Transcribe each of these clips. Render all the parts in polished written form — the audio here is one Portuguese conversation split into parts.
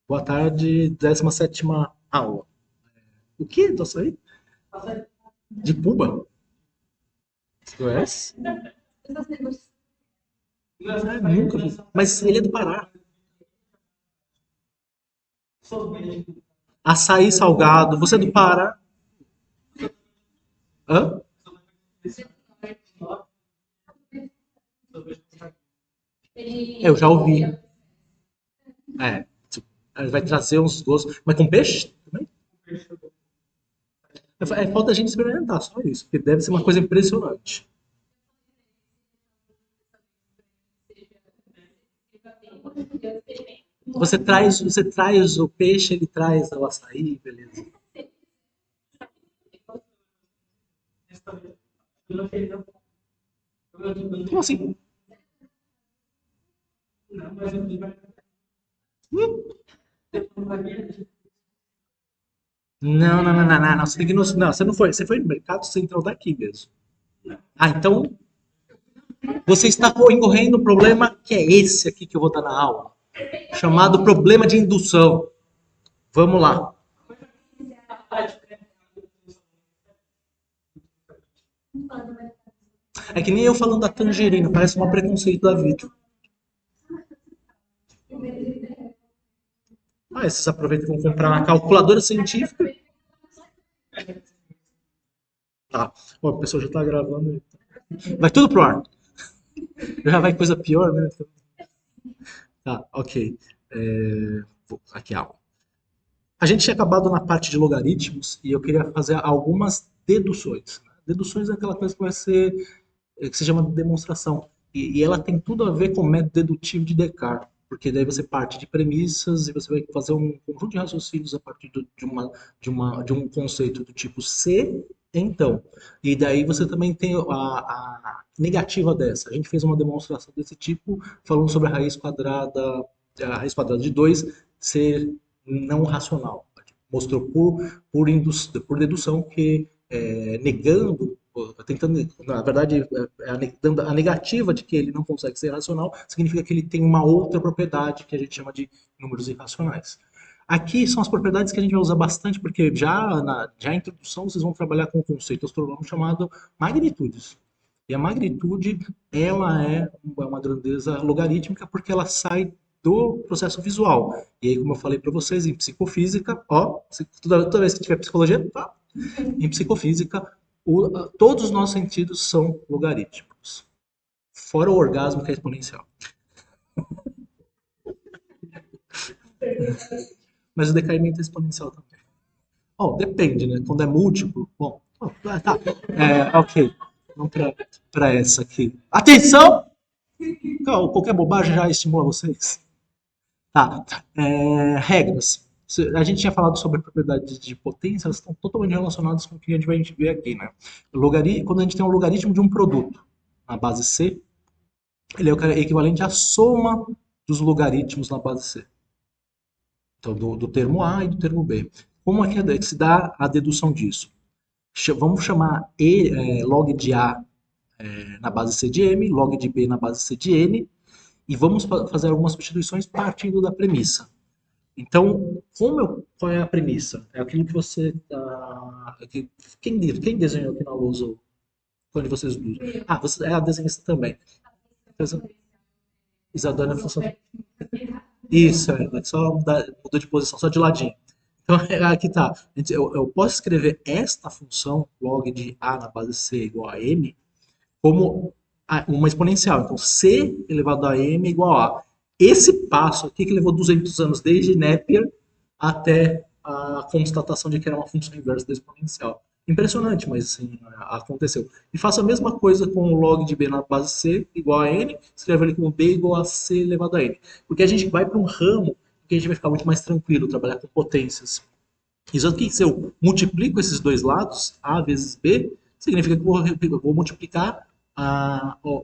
Boa tarde, 17ª aula. O que do açaí? De Cuba? Você conhece? Nunca vi. Mas ele é do Pará. Açaí salgado. Você é do Pará? Hã? Eu já ouvi. É. Tipo, vai trazer uns gostos. Mas com peixe também? É falta a gente experimentar, só isso. Porque deve ser uma coisa impressionante. Você traz o peixe, ele traz o açaí, beleza. Como assim? Não, não, não, não, não, não. Você tem que não, você não foi. Você foi no mercado central daqui mesmo. Ah, então você está incorrendo no problema que é esse aqui que eu vou dar na aula, chamado problema de indução. Vamos lá. É que nem eu falando da tangerina, parece um preconceito da vida. Ah, esses aproveitam e vão comprar uma calculadora científica. Tá. Ó, a pessoa já tá gravando. Vai tudo pro ar. Já vai coisa pior, né? Tá, ok. Aqui a aula. A gente tinha acabado na parte de logaritmos e eu queria fazer algumas deduções. Deduções é aquela coisa que vai ser que se chama de demonstração. E ela tem tudo a ver com o método dedutivo de Descartes, porque daí você parte de premissas e você vai fazer um conjunto de raciocínios a partir de um conceito do tipo se, então. E daí você também tem a negativa dessa. A gente fez uma demonstração desse tipo, falando sobre a raiz quadrada de 2 ser não racional. Mostrou por dedução que negando tentando, na verdade, dando a negativa de que ele não consegue ser racional, significa que ele tem uma outra propriedade que a gente chama de números irracionais. Aqui são as propriedades que a gente vai usar bastante, porque já introdução vocês vão trabalhar com um conceito astronômico chamado magnitudes. E a magnitude, ela é uma grandeza logarítmica porque ela sai do processo visual. E aí, como eu falei para vocês, em psicofísica, ó, toda vez que tiver psicologia, tá? Em psicofísica, todos os nossos sentidos são logarítmicos. Fora o orgasmo, que é exponencial. Mas o decaimento é exponencial também. Bom, depende, né? Quando é múltiplo, bom, tá. Ok. Vamos para essa aqui. Atenção! Qualquer bobagem já estimula vocês. Tá. Regras. A gente tinha falado sobre propriedades de potência, elas estão totalmente relacionadas com o que a gente vai ver aqui, né? Quando a gente tem um logaritmo de um produto na base C, ele é equivalente à soma dos logaritmos na base C. Então, do termo A e do termo B. Como é que se dá a dedução disso? Vamos chamar log de A na base C de M, log de B na base C de N, e vamos fazer algumas substituições partindo da premissa. Então, qual é a premissa? É aquilo que você. Quem desenhou aqui na lousa quando vocês usam? Ah, você é a desenhista também. Isadora é a função. Isso, só mudou de posição, só de ladinho. Então, aqui tá. Eu posso escrever esta função log de A na base C igual a M como uma exponencial. Então, C elevado a M é igual a. Esse passo aqui que levou 200 anos desde Napier até a constatação de que era uma função inversa da exponencial. Impressionante, mas assim, aconteceu. E faço a mesma coisa com o log de B na base C igual a N, escrevo ele como B igual a C elevado a N. Porque a gente vai para um ramo que a gente vai ficar muito mais tranquilo, trabalhar com potências. Isso aqui, se eu multiplico esses dois lados, A vezes B, significa que eu vou multiplicar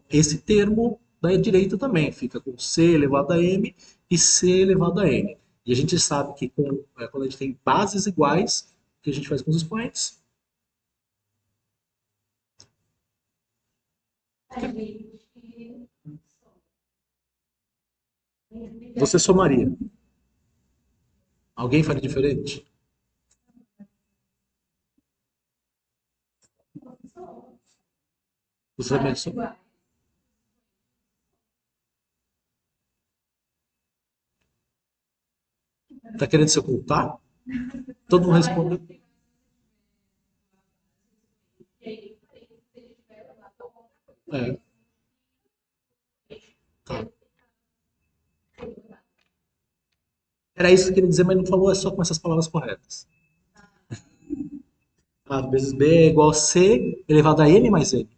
esse termo da direita também. Fica com C elevado a M e C elevado a N. E a gente sabe que quando a gente tem bases iguais, o que a gente faz com os expoentes? Você somaria. Alguém faria diferente? Você também tá querendo se ocultar? Todo mundo respondeu. É, tá. Era isso que eu queria dizer, mas não falou é só com essas palavras corretas. A vezes B é igual a C elevado a N mais N.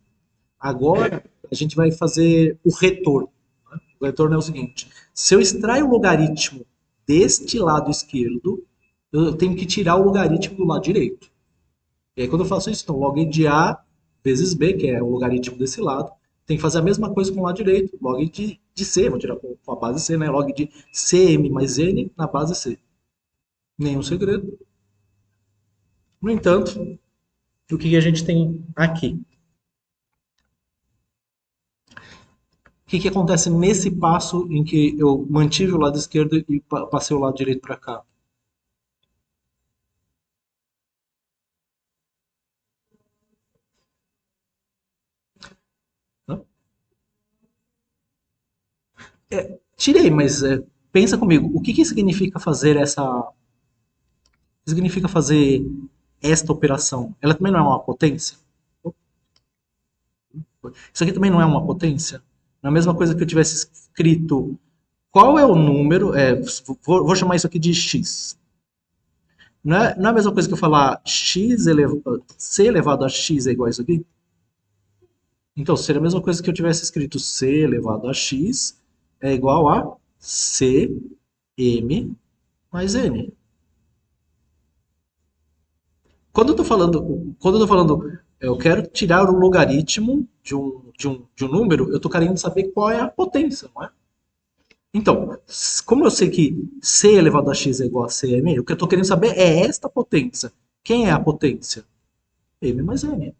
Agora, a gente vai fazer o retorno. Né? O retorno é o seguinte: se eu extraio o logaritmo deste lado esquerdo, eu tenho que tirar o logaritmo do lado direito. E aí, quando eu faço isso, então, log de A vezes B, que é o logaritmo desse lado, tem que fazer a mesma coisa com o lado direito. Log de C, vou tirar com a base C, né? Log de CM mais N na base C. Nenhum segredo. No entanto, o que a gente tem aqui? O que acontece nesse passo em que eu mantive o lado esquerdo e passei o lado direito para cá? Né? Tirei, mas pensa comigo, o que significa fazer essa. O que significa fazer esta operação? Ela também não é uma potência? Isso aqui também não é uma potência? Na mesma coisa que eu tivesse escrito qual é o número, vou chamar isso aqui de x. Não é a mesma coisa que eu falar c elevado a x é igual a isso aqui? Então, seria a mesma coisa que eu tivesse escrito c elevado a x é igual a c m mais n. Quando eu tô falando, eu quero tirar o logaritmo de um número, eu estou querendo saber qual é a potência, não é? Então, como eu sei que c elevado a x é igual a cm, o que eu estou querendo saber é esta potência. Quem é a potência? M mais n.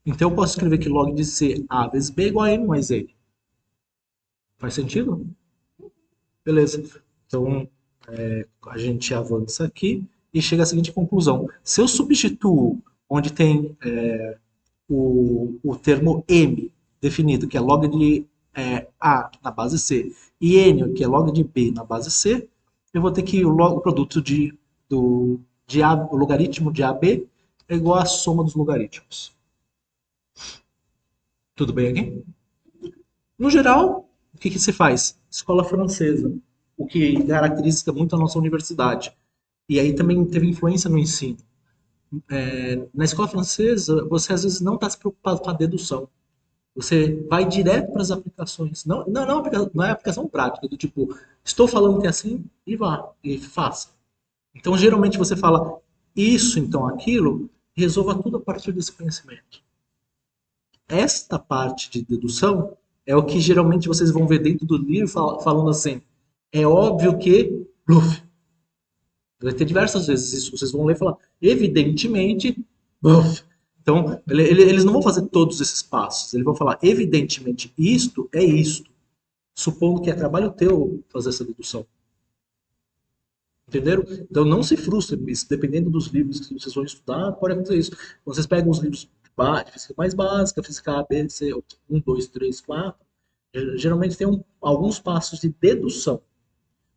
Então eu posso escrever que log de c a vezes b é igual a m mais n. Faz sentido? Beleza. Então, a gente avança aqui e chega à seguinte conclusão. Se eu substituo onde tem o termo m definido, que é log de a na base c, e n, que é log de b na base c, eu vou ter que o produto o logaritmo de ab é igual à soma dos logaritmos. Tudo bem aqui? No geral, o que se faz? Escola francesa, o que caracteriza muito a nossa universidade. E aí também teve influência no ensino. Na escola francesa, você às vezes não está se preocupado com a dedução. Você vai direto para as aplicações. Não é aplicação prática, do tipo, estou falando que é assim, e vá, e faça. Então, geralmente você fala isso, então aquilo, resolva tudo a partir desse conhecimento. Esta parte de dedução é o que geralmente vocês vão ver dentro do livro falando assim. É óbvio que. Bluf, vai ter diversas vezes isso. Vocês vão ler e falar, evidentemente. Bluf. Então, eles não vão fazer todos esses passos. Eles vão falar, evidentemente, isto é isto. Supondo que é trabalho teu fazer essa dedução. Entenderam? Então não se frustrem, dependendo dos livros que vocês vão estudar, pode acontecer isso. Vocês pegam os livros de física mais básica, física A, B, C, 1, 2, 3, 4. Geralmente tem alguns passos de dedução.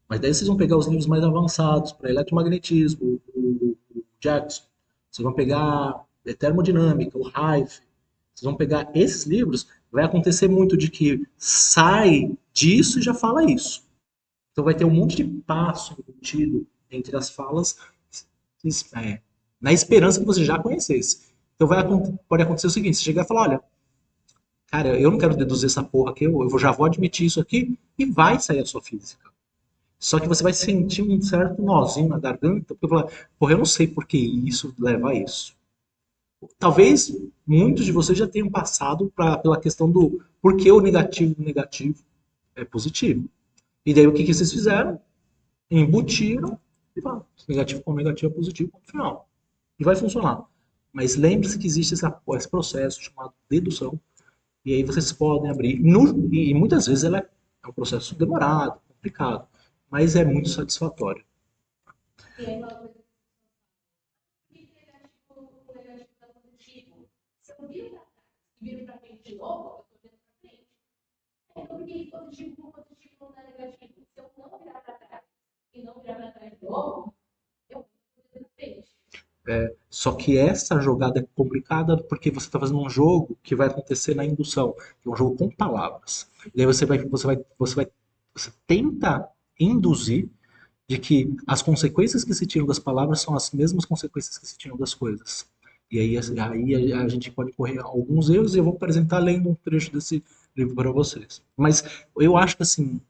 Mas daí vocês vão pegar os livros mais avançados para eletromagnetismo, o Jackson. Vocês vão pegar termodinâmica, o Rife. Vocês vão pegar esses livros, vai acontecer muito de que sai disso e já fala isso. Então vai ter um monte de passo embutido entre as falas, é, na esperança que você já conhecesse. Então pode acontecer o seguinte: você chegar e falar, olha, cara, eu não quero deduzir essa porra aqui, eu já vou admitir isso aqui, e vai sair a sua física. Só que você vai sentir um certo nozinho na garganta, porque fala, porra, eu não sei por que isso leva a isso. Talvez muitos de vocês já tenham passado pela questão do por que o negativo é positivo. E daí o que vocês fizeram? Embutiram e pá, negativo com negativo é positivo, ponto final. E vai funcionar. Mas lembre-se que existe esse processo chamado dedução, e aí vocês podem abrir. E muitas vezes ela é um processo demorado, complicado, mas é muito satisfatório. E aí, uma coisa que negativo, negativo da positivo. Se eu viro para trás e viro para frente de novo, eu estou vendo para frente. Então, por que positivo com positivo não dá negativo? Se eu não virar para trás e não virar para trás de novo, eu estou vendo para frente. Só que essa jogada é complicada porque você está fazendo um jogo que vai acontecer na indução, que é um jogo com palavras. E aí você tenta induzir de que as consequências que se tiram das palavras são as mesmas consequências que se tiram das coisas. E aí a gente pode correr alguns erros e eu vou apresentar lendo um trecho desse livro para vocês. Mas eu acho que assim,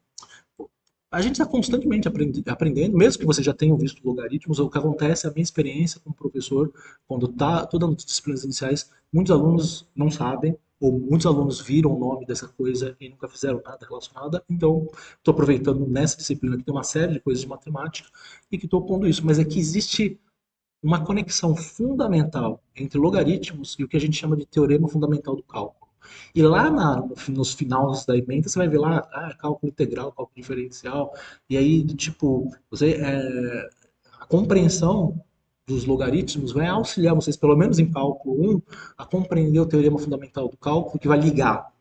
a gente está constantemente aprendendo, mesmo que você já tenha visto logaritmos, o que acontece, a minha experiência como professor, quando está todas as disciplinas iniciais, muitos alunos não sabem, ou muitos alunos viram o nome dessa coisa e nunca fizeram nada relacionado. Então, estou aproveitando nessa disciplina que tem uma série de coisas de matemática e que estou pondo isso. Mas é que existe uma conexão fundamental entre logaritmos e o que a gente chama de teorema fundamental do cálculo. E lá nos finais da ementa você vai ver lá cálculo integral, cálculo diferencial, e aí tipo a compreensão dos logaritmos vai auxiliar vocês, pelo menos em cálculo 1, a compreender o teorema fundamental do cálculo que vai ligar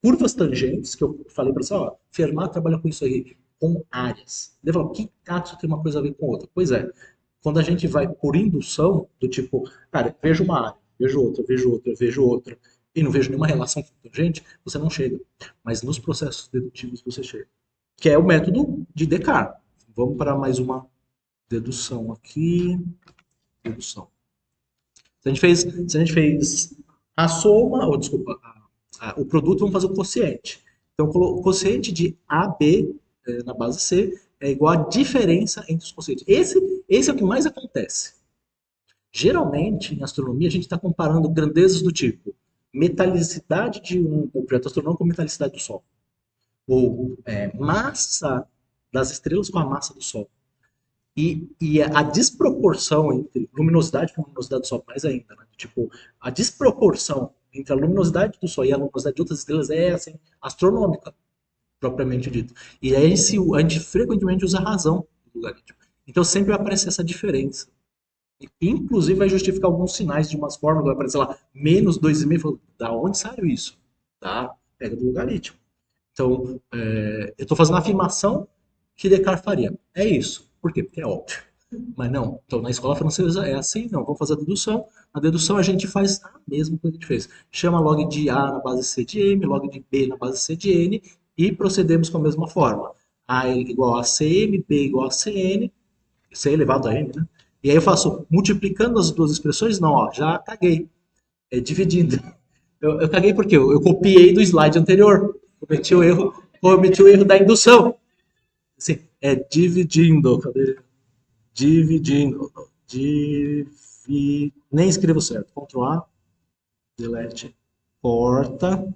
curvas tangentes, que eu falei para você, ó, Fermat trabalha com isso aí, com áreas. Ele falou, que isso tem uma coisa a ver com outra? Pois é, quando a gente vai por indução, do tipo, cara, vejo uma área, vejo outra, vejo outra, vejo outra, e não vejo nenhuma relação com tangente, você não chega. Mas nos processos dedutivos você chega. Que é o método de Descartes. Vamos para mais uma dedução aqui. Dedução. Se a gente fez a soma, ou desculpa, o produto, vamos fazer o quociente. Então, o quociente de AB na base C é igual à diferença entre os quocientes. Esse é o que mais acontece. Geralmente, em astronomia, a gente está comparando grandezas do tipo metalicidade de um objeto astronômico com metalicidade do Sol. Ou massa das estrelas com a massa do Sol. E a desproporção entre luminosidade com luminosidade do Sol, mais ainda, né? Tipo, a desproporção entre a luminosidade do Sol e a luminosidade de outras estrelas é assim, astronômica, propriamente dito. E aí a gente frequentemente usa a razão do logaritmo. Então sempre vai aparecer essa diferença. Inclusive vai justificar alguns sinais de umas fórmulas, vai aparecer lá, menos 2,5. Da onde saiu isso? Tá? Pega do logaritmo. Então, eu estou fazendo a afirmação que Descartes faria. É isso. Por quê? Porque é óbvio. Mas não. Então, na escola francesa é assim, não. Vamos fazer a dedução. Na dedução a gente faz a mesma coisa que a gente fez. Chama log de A na base C de M, log de B na base C de N e procedemos com a mesma forma. A igual a CM, B igual a CN, C elevado a N, né? E aí eu faço multiplicando as duas expressões? Não, ó, já caguei. Dividindo. Eu caguei porque eu copiei do slide anterior. Cometi o erro da indução. Assim, dividindo. Cadê? Dividindo. Nem escrevo certo. Ctrl A, delete, corta,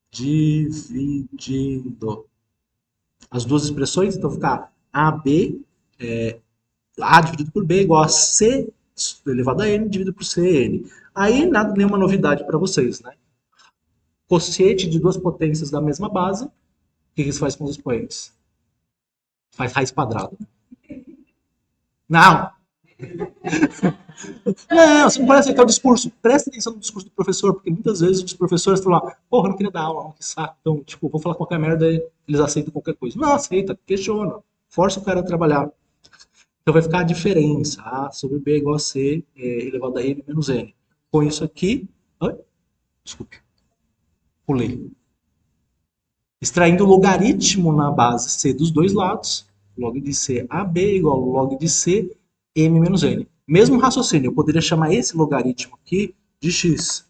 dividindo. As duas expressões, então ficar AB, A dividido por B igual a C elevado a N dividido por CN. Aí nada, nenhuma novidade para vocês, né? Quociente de duas potências da mesma base, o que isso faz com os expoentes? Faz raiz quadrada. Não! Não, você não parece aceitar o discurso. Presta atenção no discurso do professor, porque muitas vezes os professores falam lá, porra, eu não queria dar aula, que saco. Então, tipo, vou falar qualquer merda e eles aceitam qualquer coisa. Não, aceita, questiona. Força o cara a trabalhar. Então vai ficar a diferença. A sobre B é igual a C elevado a N menos N. Com isso aqui... Ai, desculpe, pulei. Extraindo o logaritmo na base C dos dois lados, log de C AB igual ao log de C M menos N. Mesmo raciocínio, eu poderia chamar esse logaritmo aqui de x.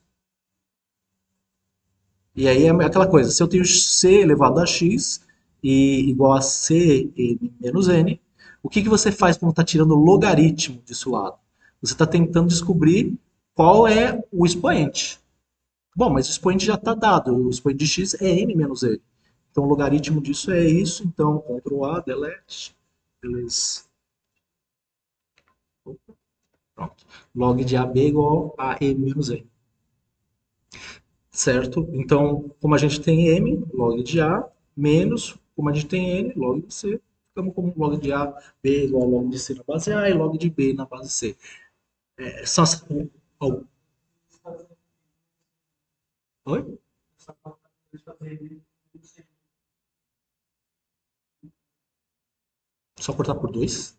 E aí é aquela coisa, se eu tenho C elevado a x e igual a C M menos N, o que você faz quando está tirando o logaritmo disso lado? Você está tentando descobrir qual é o expoente. Bom, mas o expoente já está dado. O expoente de x é n menos n. Então, o logaritmo disso é isso. Então, Ctrl A, delete. Beleza. Pronto. Log de AB igual a m menos n. Certo? Então, como a gente tem m, log de A, menos como a gente tem N, log de C, ficamos com log de A, B igual a log de C na base A e log de B na base C. São as... Oh, oi? Só cortar por 2?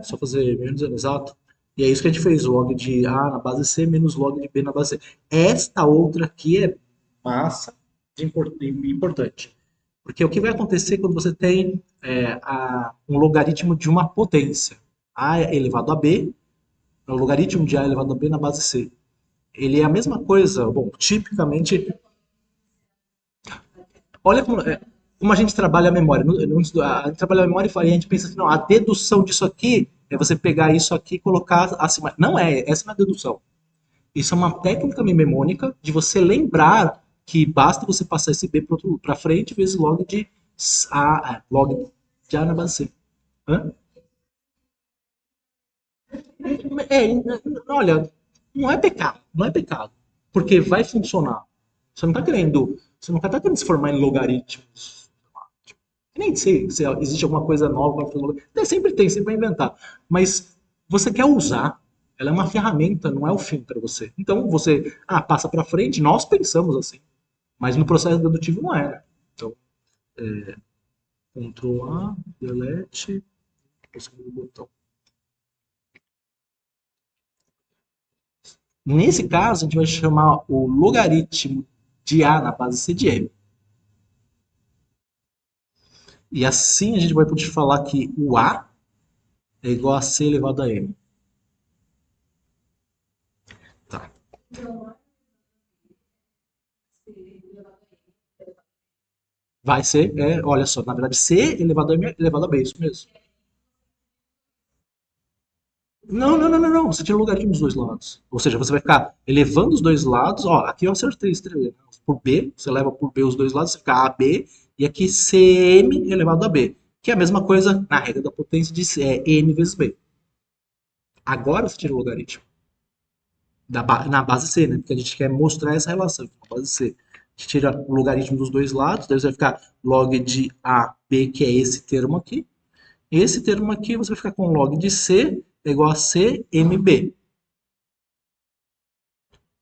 Só fazer menos exato. E é isso que a gente fez, log de A na base C menos log de B na base C. Esta outra aqui é massa de importante. Porque o que vai acontecer quando você tem um logaritmo de uma potência? A elevado a B, é o logaritmo de A elevado a B na base C. Ele é a mesma coisa, bom, tipicamente, olha como a gente trabalha a memória. A gente trabalha a memória e a gente pensa assim, não, a dedução disso aqui é você pegar isso aqui e colocar acima. Não é, essa não é a dedução. Isso é uma técnica mnemônica de você lembrar que basta você passar esse B para frente vezes log de A na base C. Hã? É, olha, não é pecado, não é pecado, porque vai funcionar. Você não tá querendo se formar em logaritmos. Eu nem sei se existe alguma coisa nova para fazer. Sempre tem, sempre vai inventar. Mas você quer usar. Ela é uma ferramenta, não é o fim para você. Então você, passa para frente. Nós pensamos assim, mas no processo dedutivo não é. Né? Então, Ctrl A, delete, o segundo botão. Nesse caso, a gente vai chamar o logaritmo de A na base C de M. E assim a gente vai poder falar que o A é igual a C elevado a M. Tá. Vai ser, olha só, na verdade, C elevado a M elevado a B, isso mesmo. Não, não, não, não, não. Você tira o logaritmo dos dois lados. Ou seja, você vai ficar elevando os dois lados. Ó, aqui eu acertei estrela. Por B, você leva por B os dois lados, você fica AB. E aqui CM elevado a B. Que é a mesma coisa na regra da potência de N vezes B. Agora você tira o logaritmo. Na base C, né? Porque a gente quer mostrar essa relação na base C. A gente tira o logaritmo dos dois lados, daí você vai ficar log de AB, que é esse termo aqui. Esse termo aqui você vai ficar com log de C é igual a CMB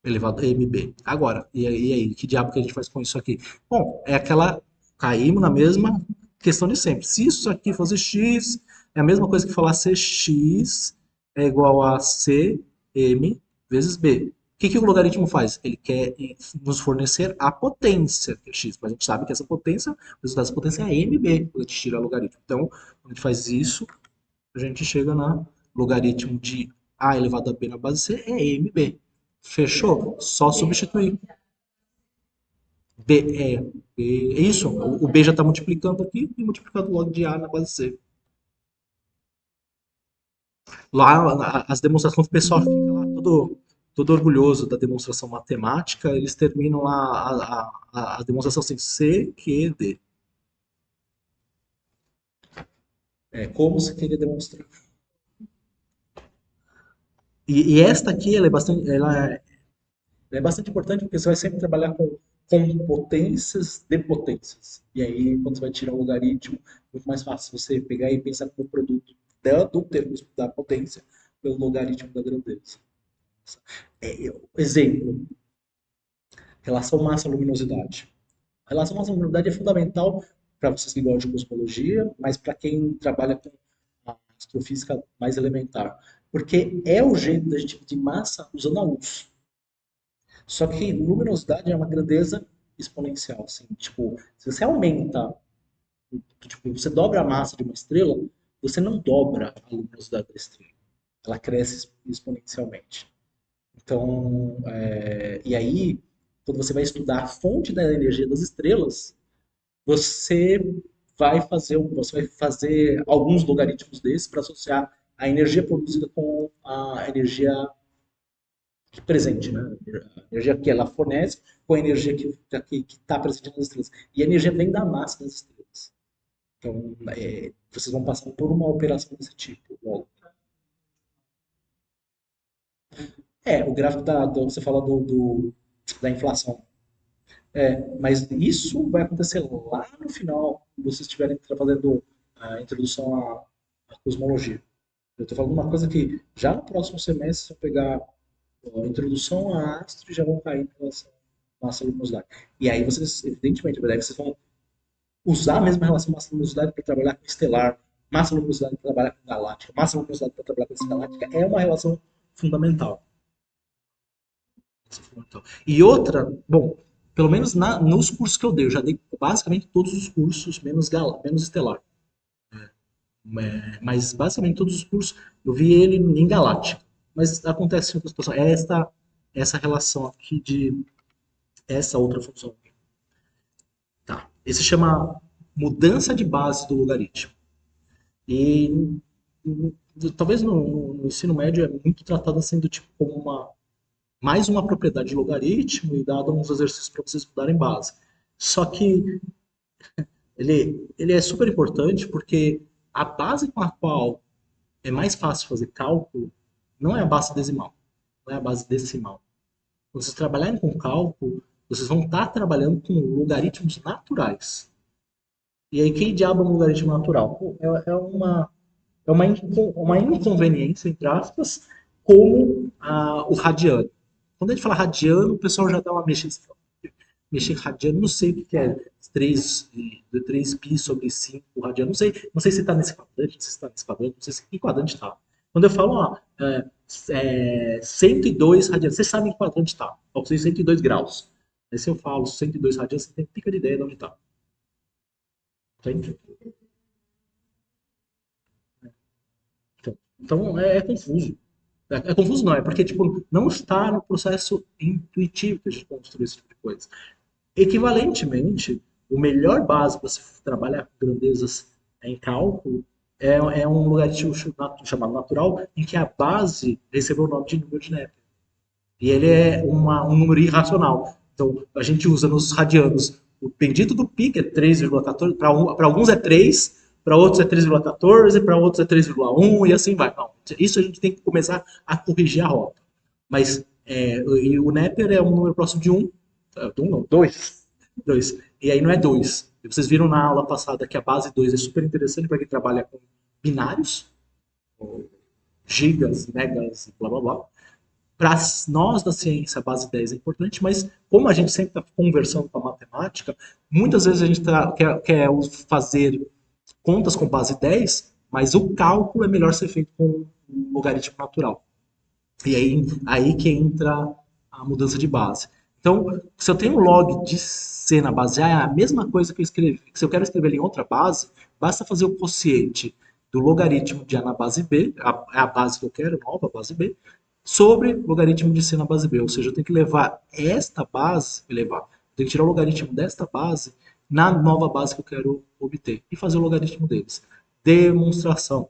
elevado a MB. Agora, e aí, que diabo que a gente faz com isso aqui? Bom, é aquela. Caímos na mesma questão de sempre. Se isso aqui fosse x, é a mesma coisa que falar cx é igual a cm vezes b. O que o logaritmo faz? Ele quer nos fornecer a potência, que é x, mas a gente sabe que essa potência, o resultado dessa potência é mb, quando a gente tira o logaritmo. Então, quando a gente faz isso, a gente chega na logaritmo de a elevado a b na base c é mb. Fechou? Só substituir. B é isso. O B já está multiplicando aqui e multiplicando logo de A na base C. Lá, as demonstrações, o pessoal fica lá todo orgulhoso da demonstração matemática, eles terminam lá a demonstração assim, C, Q, D. É como se queria demonstrar. E esta aqui, ela é bastante importante porque você vai sempre trabalhar com potências de potências. E aí, quando você vai tirar o logaritmo, é muito mais fácil você pegar e pensar como produto do termo da potência pelo logaritmo da grandeza. Exemplo, relação massa-luminosidade. A relação massa-luminosidade é fundamental para vocês que gostam de cosmologia, mas para quem trabalha com a astrofísica mais elementar. Porque é o jeito da gente medir massa usando a luz. Só que luminosidade é uma grandeza exponencial, assim. Tipo, se você aumenta, tipo, você dobra a massa de uma estrela, você não dobra a luminosidade da estrela. Ela cresce exponencialmente. Então, e aí, quando você vai estudar a fonte da energia das estrelas, você você vai fazer alguns logaritmos desses para associar a energia produzida com a energia presente, né? A energia que ela fornece com a energia que está presente nas estrelas. E a energia vem da massa das estrelas. Então, vocês vão passar por uma operação desse tipo logo. O gráfico você fala da inflação. Mas isso vai acontecer lá no final, quando vocês estiverem fazendo a introdução à cosmologia. Eu estou falando uma coisa que já no próximo semestre, se eu pegar a introdução à astro, já vão cair em relação à massa-luminosidade. E aí vocês, evidentemente, daí vocês vão usar a mesma relação massa-luminosidade para trabalhar com estelar, massa-luminosidade para trabalhar com galáctica, massa-luminosidade para trabalhar com esgaláctica. É uma relação fundamental. E outra, bom, pelo menos nos cursos que eu dei basicamente todos os cursos, menos estelar. Mas basicamente todos os cursos eu vi ele em galáctica. Mas acontece em outras situações. É essa relação aqui de essa outra função. Tá. Esse chama mudança de base do logaritmo. E talvez no ensino médio é muito tratado assim do tipo como mais uma propriedade de logaritmo e dado uns exercícios para vocês mudarem base. Só que ele é super importante porque a base com a qual é mais fácil fazer cálculo não é a base decimal, não é a base decimal. Quando vocês trabalharem com cálculo, vocês vão estar trabalhando com logaritmos naturais. E aí, quem diabo é um logaritmo natural? Pô, uma inconveniência, entre aspas, como o radiano. Quando a gente fala radiano, o pessoal já dá uma mexida. Mexer radiano, não sei o que é 3π sobre 5 radiano, não sei se está nesse quadrante, não sei se está nesse quadrante, não sei se que quadrante está. Quando eu falo, 102 radianos, vocês sabem que quadrante está, eu preciso 102 graus. Aí se eu falo 102 radianos, você tem pica de ideia de onde está. Entende? Então é confuso. É confuso não, é porque tipo, não está no processo intuitivo que a gente construir esse tipo de coisa. Equivalentemente, o melhor base para se trabalhar com grandezas em cálculo é um logaritmo chamado natural, em que a base recebeu o nome de número de Napier. E ele é um número irracional. Então, a gente usa nos radianos o bendito do π, que é 3,14, para alguns é 3, para outros é 3,14, para outros é 3,1 e assim vai. Não, isso a gente tem que começar a corrigir a rota. Mas e o Napier é um número próximo de 1, não, 2. 2. E aí não é 2. Vocês viram na aula passada que a base 2 é super interessante para quem trabalha com binários, gigas, megas, blá blá blá. Para nós da ciência, a base 10 é importante, mas como a gente sempre está conversando com a matemática, muitas vezes a gente quer fazer contas com base 10, mas o cálculo é melhor ser feito com um logaritmo natural. E aí que entra a mudança de base. Então, se eu tenho um log de C na base A, é a mesma coisa que eu escrevi. Se eu quero escrever ele em outra base, basta fazer o quociente do logaritmo de A na base B, é a base que eu quero, nova base B, sobre logaritmo de C na base B. Ou seja, eu tenho que levar esta base, eu tenho que tirar o logaritmo desta base na nova base que eu quero obter e fazer o logaritmo deles. Demonstração.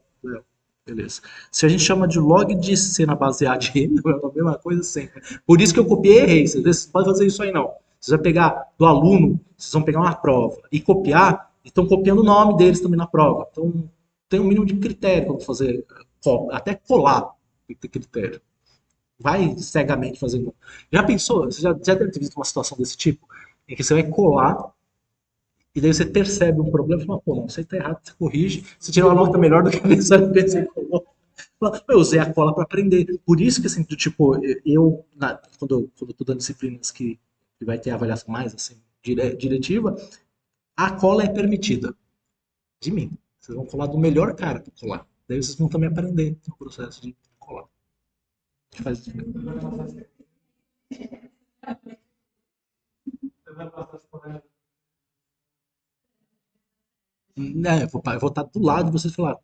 Beleza. Se a gente chama de log de C na base A de M, é a mesma coisa sempre. Por isso que eu copiei e errei. Vocês podem fazer isso aí não. Vocês vão pegar do aluno, vocês vão pegar uma prova e copiar, e estão copiando o nome deles também na prova. Então, tem um mínimo de critério para fazer, até colar tem que ter critério. Vai cegamente fazendo. Já pensou? Você já deve ter visto uma situação desse tipo, em que você vai colar e daí você percebe um problema e fala, pô, não, isso aí tá errado, você corrige, você tira uma nota melhor do que a pessoa que você colocou. Eu usei a cola para aprender. Por isso que, assim, do tipo, quando eu tô dando disciplinas que vai ter avaliação mais, assim, diretiva, a cola é permitida. De mim. Vocês vão colar do melhor cara para colar. Daí vocês vão também aprender no processo de colar. A gente faz isso. Né, eu vou estar do lado de vocês e falar,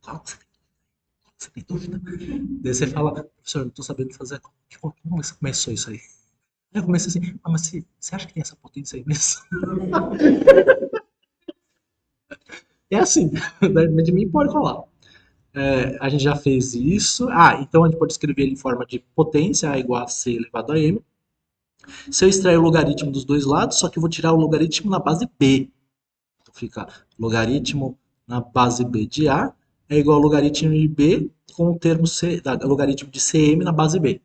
qual você tem dúvida? Daí você fala, professor, não estou sabendo fazer. Como você começou isso aí? Aí eu comecei assim, mas você acha que tem essa potência aí mesmo? É assim, de mim pode falar. A gente já fez isso. Então a gente pode escrever ele em forma de potência, A igual a C elevado a M. Se eu extrair o logaritmo dos dois lados, só que eu vou tirar o logaritmo na base B. Então fica logaritmo na base B de A é igual ao logaritmo de B com o termo logaritmo de CM na base B.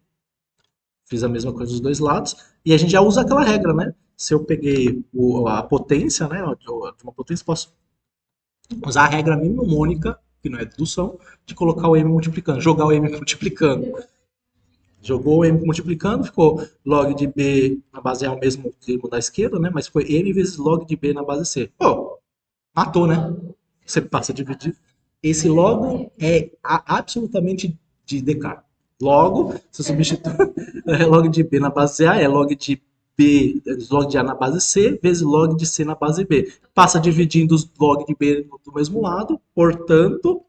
Fiz a mesma coisa dos dois lados. E a gente já usa aquela regra, né? Se eu peguei a potência, né, de uma potência, posso usar a regra mnemônica, que não é dedução, de colocar o m multiplicando, jogar o m multiplicando. Jogou o m multiplicando, ficou log de b na base A, o mesmo termo da esquerda, né? Mas foi m vezes log de b na base C. Pô, matou, né? Você passa a dividir. Esse logo é absolutamente de Descartes. Logo, você substitui log de b na base A, é log de B, log de A na base C, vezes log de C na base B. Passa dividindo os log de B do mesmo lado, portanto,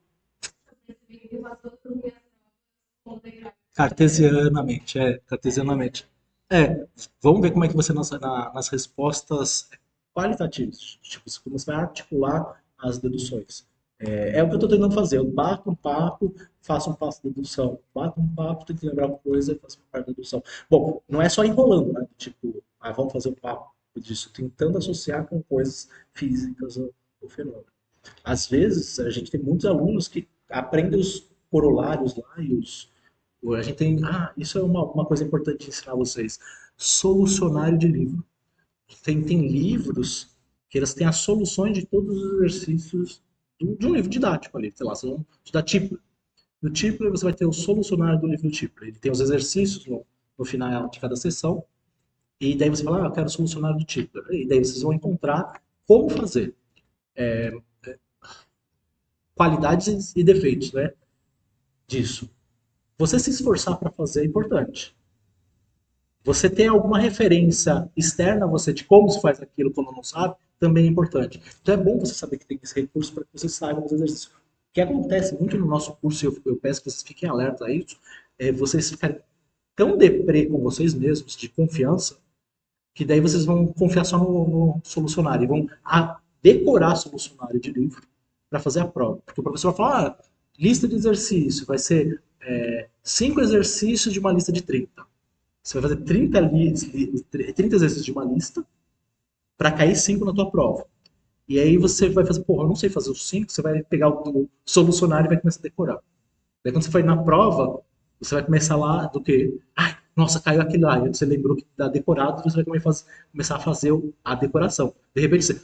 cartesianamente, cartesianamente. Vamos ver como é que você nas respostas qualitativas, tipo, como você vai articular as deduções. É o que eu estou tentando fazer. Eu bato um papo, faço um passo de dedução. Bato um papo, tento lembrar uma coisa, faço uma parte de dedução. Bom, não é só enrolando, né? Tipo, vamos fazer um papo disso, tentando associar com coisas físicas o fenômeno. Às vezes, a gente tem muitos alunos que aprendem os corolários lá e a gente tem. Isso é uma coisa importante de ensinar vocês. Solucionário de livro. Tem livros que eles têm as soluções de todos os exercícios de um livro didático ali. Sei lá, vocês vão estudar Tipler. No Tipler você vai ter o solucionário do livro Tipler. Ele tem os exercícios no final de cada sessão. E daí você fala, eu quero o solucionário do Tipler. E daí vocês vão encontrar como fazer. Qualidades e defeitos, né? Disso. Você se esforçar para fazer é importante. Você ter alguma referência externa a você de como se faz aquilo quando não sabe, também é importante. Então é bom você saber que tem esse recurso para que você saiba os exercícios. O que acontece muito no nosso curso, e eu peço que vocês fiquem alerta a isso, é vocês ficarem tão deprê com vocês mesmos, de confiança, que daí vocês vão confiar só no solucionário e vão decorar solucionário de livro para fazer a prova. Porque o professor vai falar, lista de exercício, vai ser 5 exercícios de uma lista de 30. Você vai fazer 30 exercícios de uma lista para cair 5 na tua prova. E aí você vai fazer, porra, eu não sei fazer os 5, você vai pegar o solucionário e vai começar a decorar. Daí quando você for na prova, você vai começar lá do que? Ai, nossa, caiu aquele lá. Aí você lembrou que dá decorado, você vai começar a fazer a decoração. De repente você,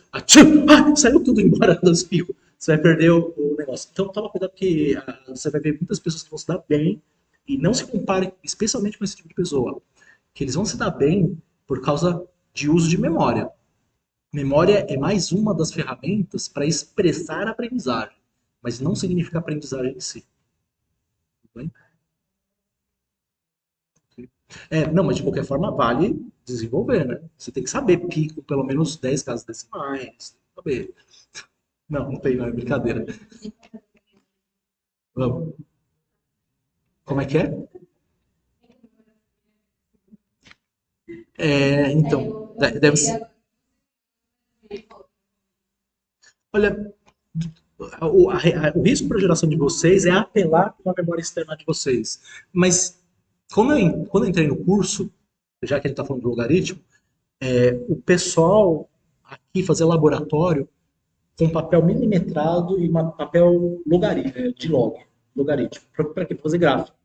saiu tudo embora do espirro. Você vai perder o negócio. Então toma cuidado porque você vai ver muitas pessoas que vão se dar bem e não se compare, especialmente com esse tipo de pessoa, que eles vão se dar bem por causa de uso de memória. Memória é mais uma das ferramentas para expressar a aprendizagem, mas não significa aprendizagem em si. Tudo bem? Não, mas de qualquer forma vale desenvolver, né? Você tem que saber pi com pelo menos 10 casas decimais. Saber. Não, não tem, não, é brincadeira. Vamos. Como é que é? Então, deve ser. Olha, o risco para a geração de vocês é apelar para a memória externa de vocês. Mas quando eu entrei no curso, já que a gente está falando do logaritmo, o pessoal aqui fazia laboratório com papel milimetrado e papel logaritmo, de logaritmo, para quê? Pra fazer gráfico.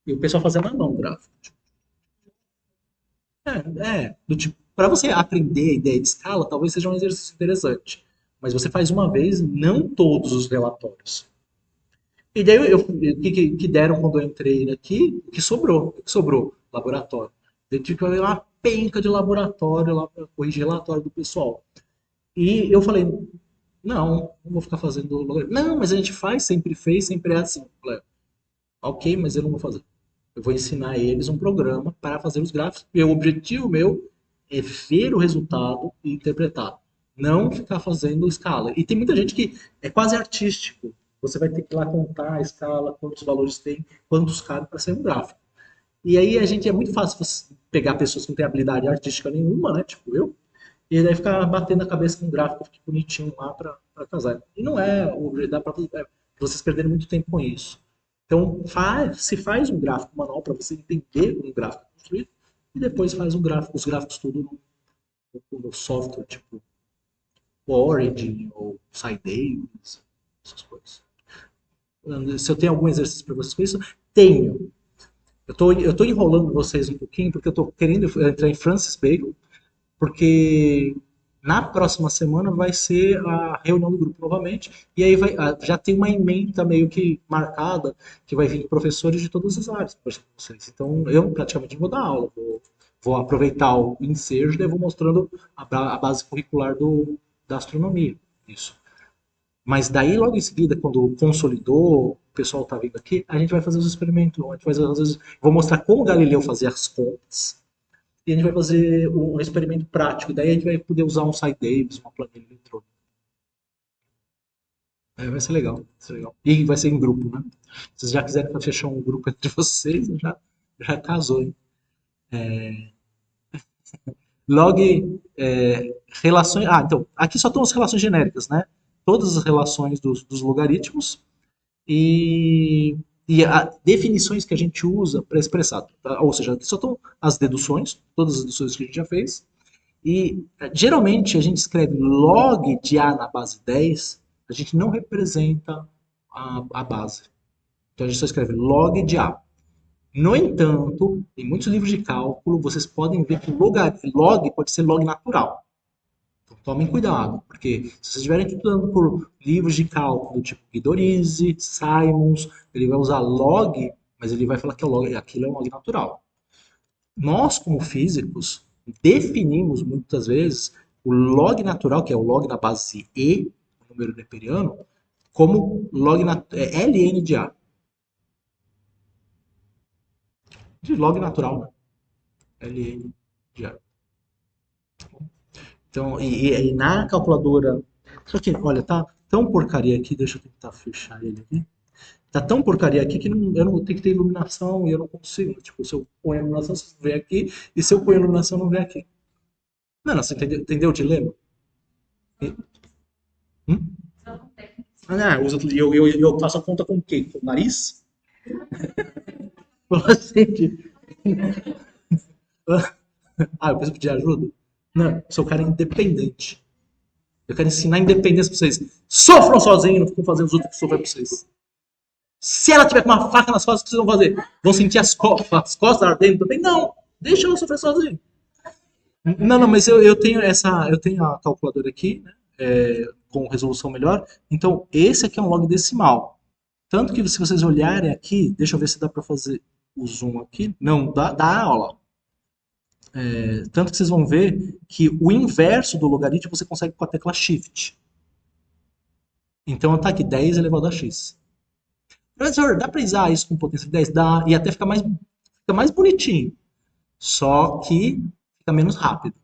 E o pessoal fazia na mão gráfico. Do tipo, para você aprender a ideia de escala, talvez seja um exercício interessante. Mas você faz uma vez, não todos os relatórios. E daí o que deram quando eu entrei aqui? O que sobrou? O que sobrou? Laboratório. Eu tive que fazer uma penca de laboratório lá para corrigir relatório do pessoal. E eu falei, não vou ficar fazendo logaritmo. Não, mas a gente faz, sempre fez, sempre é assim. Eu falei, ok, mas eu não vou fazer. Eu vou ensinar eles um programa para fazer os gráficos. E o objetivo meu é ver o resultado e interpretar. Não ficar fazendo escala. E tem muita gente que é quase artístico. Você vai ter que ir lá contar a escala, quantos valores tem, quantos cabe para ser um gráfico. E aí a gente é muito fácil pegar pessoas que não têm habilidade artística nenhuma, né? Tipo eu, e daí ficar batendo a cabeça com um gráfico que bonitinho lá para casar. E não é, dá para vocês perderem muito tempo com isso. Então, se faz um gráfico manual para você entender como um gráfico é construído, e depois faz os gráficos tudo no software, tipo Origin ou Scidays, essas coisas. Se eu tenho algum exercício para vocês com isso, tenho. Eu tô enrolando vocês um pouquinho porque eu tô querendo entrar em Francis Bacon porque na próxima semana vai ser a reunião do grupo novamente, e aí já tem uma ementa meio que marcada, que vai vir professores de todas as áreas para vocês. Então eu praticamente vou dar aula, vou aproveitar o ensejo e daí vou mostrando a base curricular da astronomia. Isso. Mas daí, logo em seguida, quando consolidou, o pessoal tá vindo aqui, a gente vai fazer os experimentos. A gente vai fazer, às vezes, vou mostrar como o Galileu fazia as contas, e a gente vai fazer um experimento prático. Daí a gente vai poder usar um Sci-Davis, uma planilha eletrônica. Aí vai ser legal, vai ser legal. E vai ser em grupo, né? Se vocês já quiserem fechar um grupo entre vocês, já casou, hein? Log, relações. Ah, então, aqui só estão as relações genéricas, né? Todas as relações dos logaritmos e, definições que a gente usa para expressar. Tá? Ou seja, aqui só estão as deduções, todas as deduções que a gente já fez. E geralmente a gente escreve log de A na base 10, a gente não representa a base. Então a gente só escreve log de A. No entanto, em muitos livros de cálculo, vocês podem ver que log pode ser log natural. Então, tomem cuidado, porque se vocês estiverem estudando por livros de cálculo, tipo Guidorizi, Simons, ele vai usar log, mas ele vai falar que aquilo é um log natural. Nós, como físicos, definimos muitas vezes o log natural, que é o log na base E, o número neperiano, como ln de A, de log natural, né? Ln de A. Então, e na calculadora. Só que, olha, tá tão porcaria aqui, deixa eu tentar fechar ele aqui. Tá tão porcaria aqui que eu não tenho que ter iluminação e eu não consigo. Tipo, se eu ponho a iluminação, você não vê aqui, e se eu ponho a iluminação, não vê aqui. Não, não, você entendeu o dilema? E- Hum? Ah, não, eu faço a conta com o quê? Com o nariz? Fala assim, ah, eu preciso pedir ajuda? Não, eu sou um cara independente. Eu quero ensinar independência pra vocês. Sofram sozinhos, não ficam fazendo os outros sofrer pra vocês. Se ela tiver com uma faca nas costas, o que vocês vão fazer? Vão sentir as costas ardendo também? Não, deixa ela sofrer sozinha. Não, não, mas eu tenho a calculadora aqui, né, com resolução melhor. Então, esse aqui é um log decimal. Tanto que se vocês olharem aqui, deixa eu ver se dá para fazer o zoom aqui. Não, dá aula. Tanto que vocês vão ver que o inverso do logaritmo você consegue com a tecla Shift. Então tá aqui, 10 elevado a x. Professor, dá para usar isso com potência de 10? Dá, e até fica mais bonitinho. Só que fica menos rápido.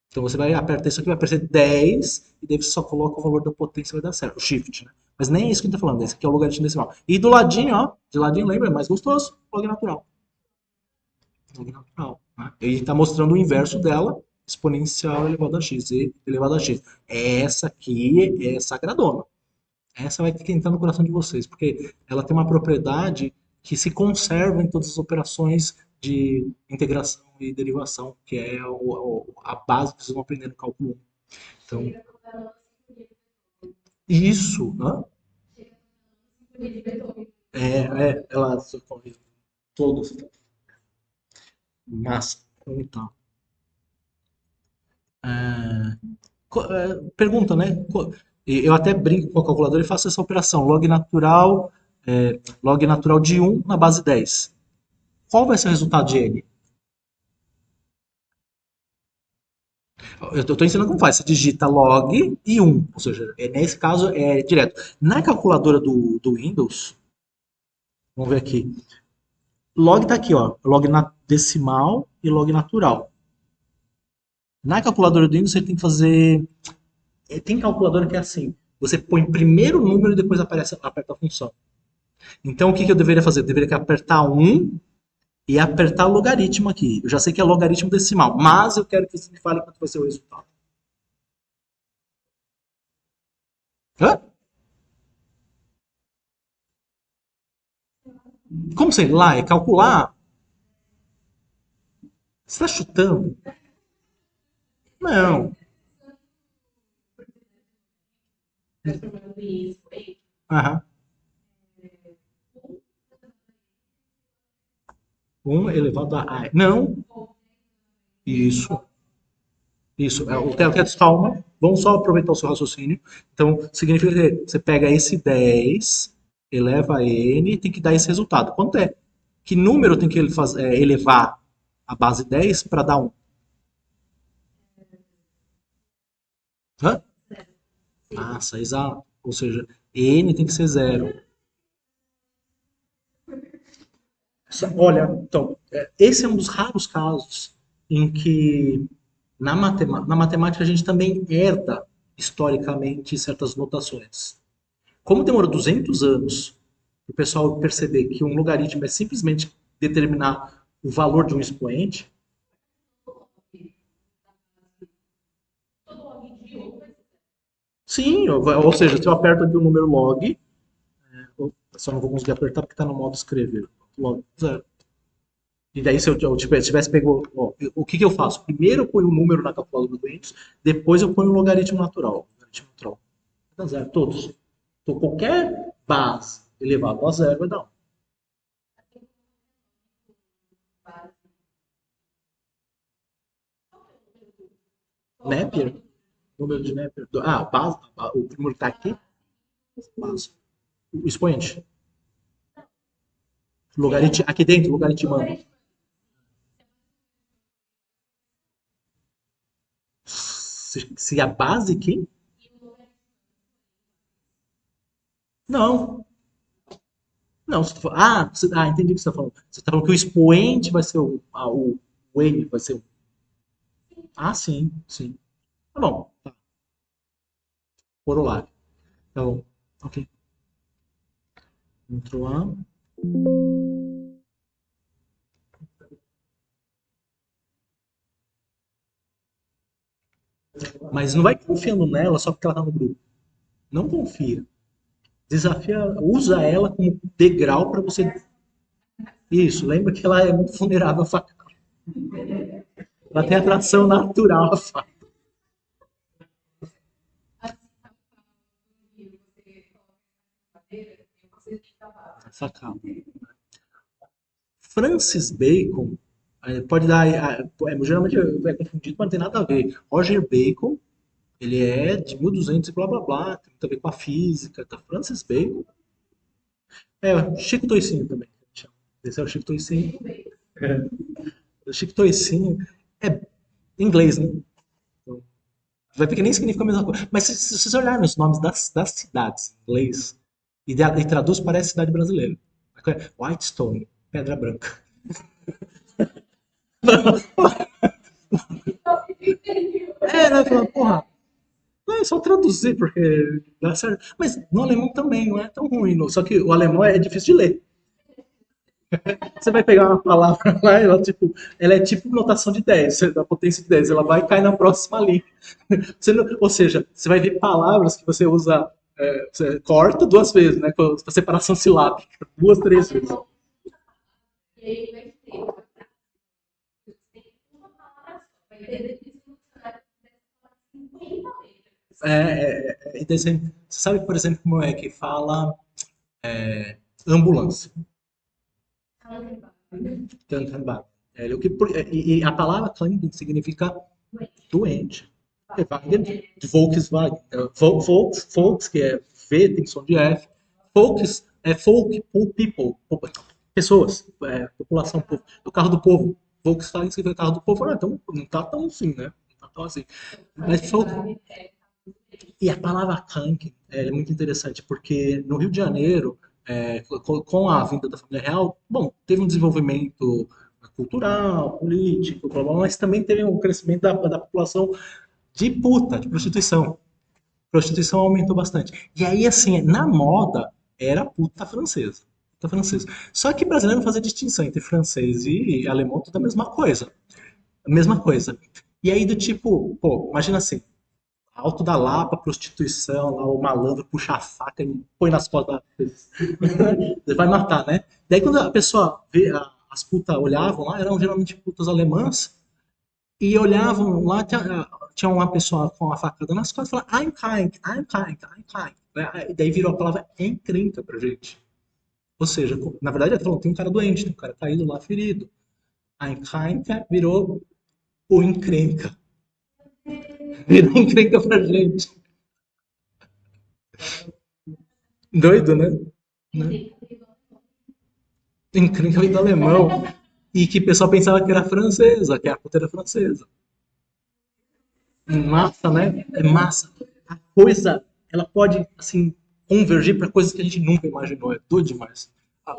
Então você vai apertar isso aqui, vai aparecer 10, e daí você só coloca o valor da potência e vai dar certo. O shift, né? Mas nem é isso que a gente tá falando, esse aqui é o logaritmo decimal. E do ladinho, ó, de ladinho, lembra? É mais gostoso, log natural. Log natural. Né? Ele está mostrando o inverso dela, exponencial elevado a x, e elevado a x. Essa aqui é sagradona. Essa vai esquentar no coração de vocês, porque ela tem uma propriedade que se conserva em todas as operações de integração e derivação, que é a base que vocês vão aprender no cálculo 1. Então, isso, né? Ela socorre todos. Massa. Então, pergunta, né? Eu até brinco com a calculadora e faço essa operação. Log natural de 1 na base 10. Qual vai ser o resultado de N? Eu estou ensinando como faz. Você digita log e 1. Ou seja, nesse caso é direto. Na calculadora do Windows, vamos ver aqui. Log está aqui, ó. Log decimal e log natural. Na calculadora do Windows, você tem que fazer. Tem calculadora que é assim. Você põe primeiro o número e depois aperta a função. Então, o que eu deveria fazer? Eu deveria apertar 1 e apertar o logaritmo aqui. Eu já sei que é logaritmo decimal, mas eu quero que você me fale quanto vai ser o resultado. Hã? Como sei lá? É calcular? Você está chutando? Não. Aham. 1 elevado a. Não. Isso. Isso, o Telequetos, calma, vamos só aproveitar o seu raciocínio. Então, significa que você pega esse 10, eleva a n, tem que dar esse resultado. Quanto é? Que número tem que ele elevar a base 10 para dar um? Hã? Massa, exato. Ou seja, n tem que ser zero. Olha, então, esse é um dos raros casos em que na matemática a gente também herda historicamente certas notações. Como demorou 200 anos para o pessoal perceber que um logaritmo é simplesmente determinar o valor de um expoente, sim, ou seja, se eu aperto aqui o número log, eu só não vou conseguir apertar porque está no modo escrever, log zero. E daí, se eu tivesse pego. Ó, o que, que eu faço? Primeiro eu ponho o número na calculadora dos doentes, depois eu ponho o logaritmo natural. Logaritmo natural. Dá zero, todos. Então, qualquer base elevado a zero vai dar um. Napier? Número de Napier. Ah, base, o número que está aqui, base. O expoente. Aqui dentro, logaritmando. Se a base aqui. Não. Não, entendi o que você está falando. Você está falando que o expoente vai ser o N, vai ser o. Ah, sim, sim. Tá bom. Tá. Corolário. Tá bom. Ok. Ctrl A. Mas não vai confiando nela só porque ela tá no grupo. Não confia. Desafia, usa ela como degrau para você. Isso, lembra que ela é muito vulnerável a faca. Ela tem atração natural à faca. Sacada. Francis Bacon pode dar. Geralmente é confundido, mas não tem nada a ver. Roger Bacon, ele é de 1200 e blá blá blá, tem muito a ver com a física. Tá? Francis Bacon. Chico Toicinho também. Esse é o Chico Toicinho. O Chico Toicinho é inglês, né? Então, vai ver que nem significa a mesma coisa. Mas se vocês olharem os nomes das cidades em inglês e traduz, parece cidade brasileira. Whitestone, Pedra Branca. Né? Fala, porra, é só traduzir porque dá certo. Mas no alemão também não é tão ruim, não. Só que o alemão é difícil de ler. Você vai pegar uma palavra lá, ela é tipo notação de 10, da potência de 10, ela vai cair na próxima linha. Ou seja, você vai ver palavras que você usa, você corta duas vezes, né? Com a separação silábica, duas, três vezes. Você sabe, por exemplo, como é que fala ambulância? Krankenwagen. E a palavra Kranken significa doente. Wagen de Volkswagen. Volks, que é V, tem som de F. Volks é folk, people, pessoas, população, povo. O carro do povo. Volkswagen significa carro do povo. Então não tá tão assim, né? Não tá tão assim. Mas folk, e a palavra Kank é muito interessante, porque no Rio de Janeiro, com a vinda da família real, bom, teve um desenvolvimento cultural, político, blá, blá, blá, mas também teve um crescimento da população de puta, de prostituição. A prostituição aumentou bastante. E aí, assim, na moda, era puta francesa. Puta francesa. Só que brasileiro não fazia distinção entre francês e alemão, tudo a mesma coisa. A mesma coisa. E aí, do tipo, pô, imagina assim, Alto da Lapa, prostituição, lá o malandro puxa a faca e põe nas costas da... Vai matar, né? Daí quando a pessoa vê, as putas olhavam lá, eram geralmente putas alemãs, e olhavam lá, tinha uma pessoa com a facada nas costas e falava, I'm kind, I'm kind, I'm kind. E daí virou a palavra encrenca pra gente. Ou seja, na verdade, ela falou, tem um cara doente, tem um cara caído lá, ferido. I'm kind virou o encrenca. Vira encrenca pra gente. Doido, né? Né? Encrenca vem do alemão. E que o pessoal pensava que era francesa, que a puta era francesa. Massa, né? É massa. A coisa, ela pode, assim, convergir para coisas que a gente nunca imaginou. É doido demais. Ah,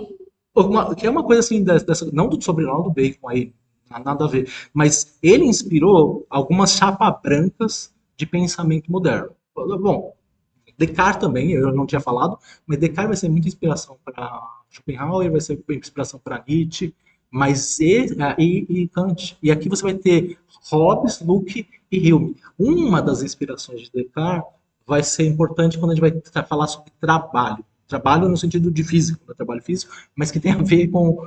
que é uma coisa assim, não do sobrenome do Bacon aí, nada a ver, mas ele inspirou algumas chapas brancas de pensamento moderno. Bom, Descartes também, eu não tinha falado, mas Descartes vai ser muita inspiração para Schopenhauer, vai ser inspiração para Nietzsche, mas e Kant. E aqui você vai ter Hobbes, Locke e Hume. Uma das inspirações de Descartes vai ser importante quando a gente vai falar sobre trabalho. Trabalho no sentido de físico, né? Trabalho físico, mas que tem a ver com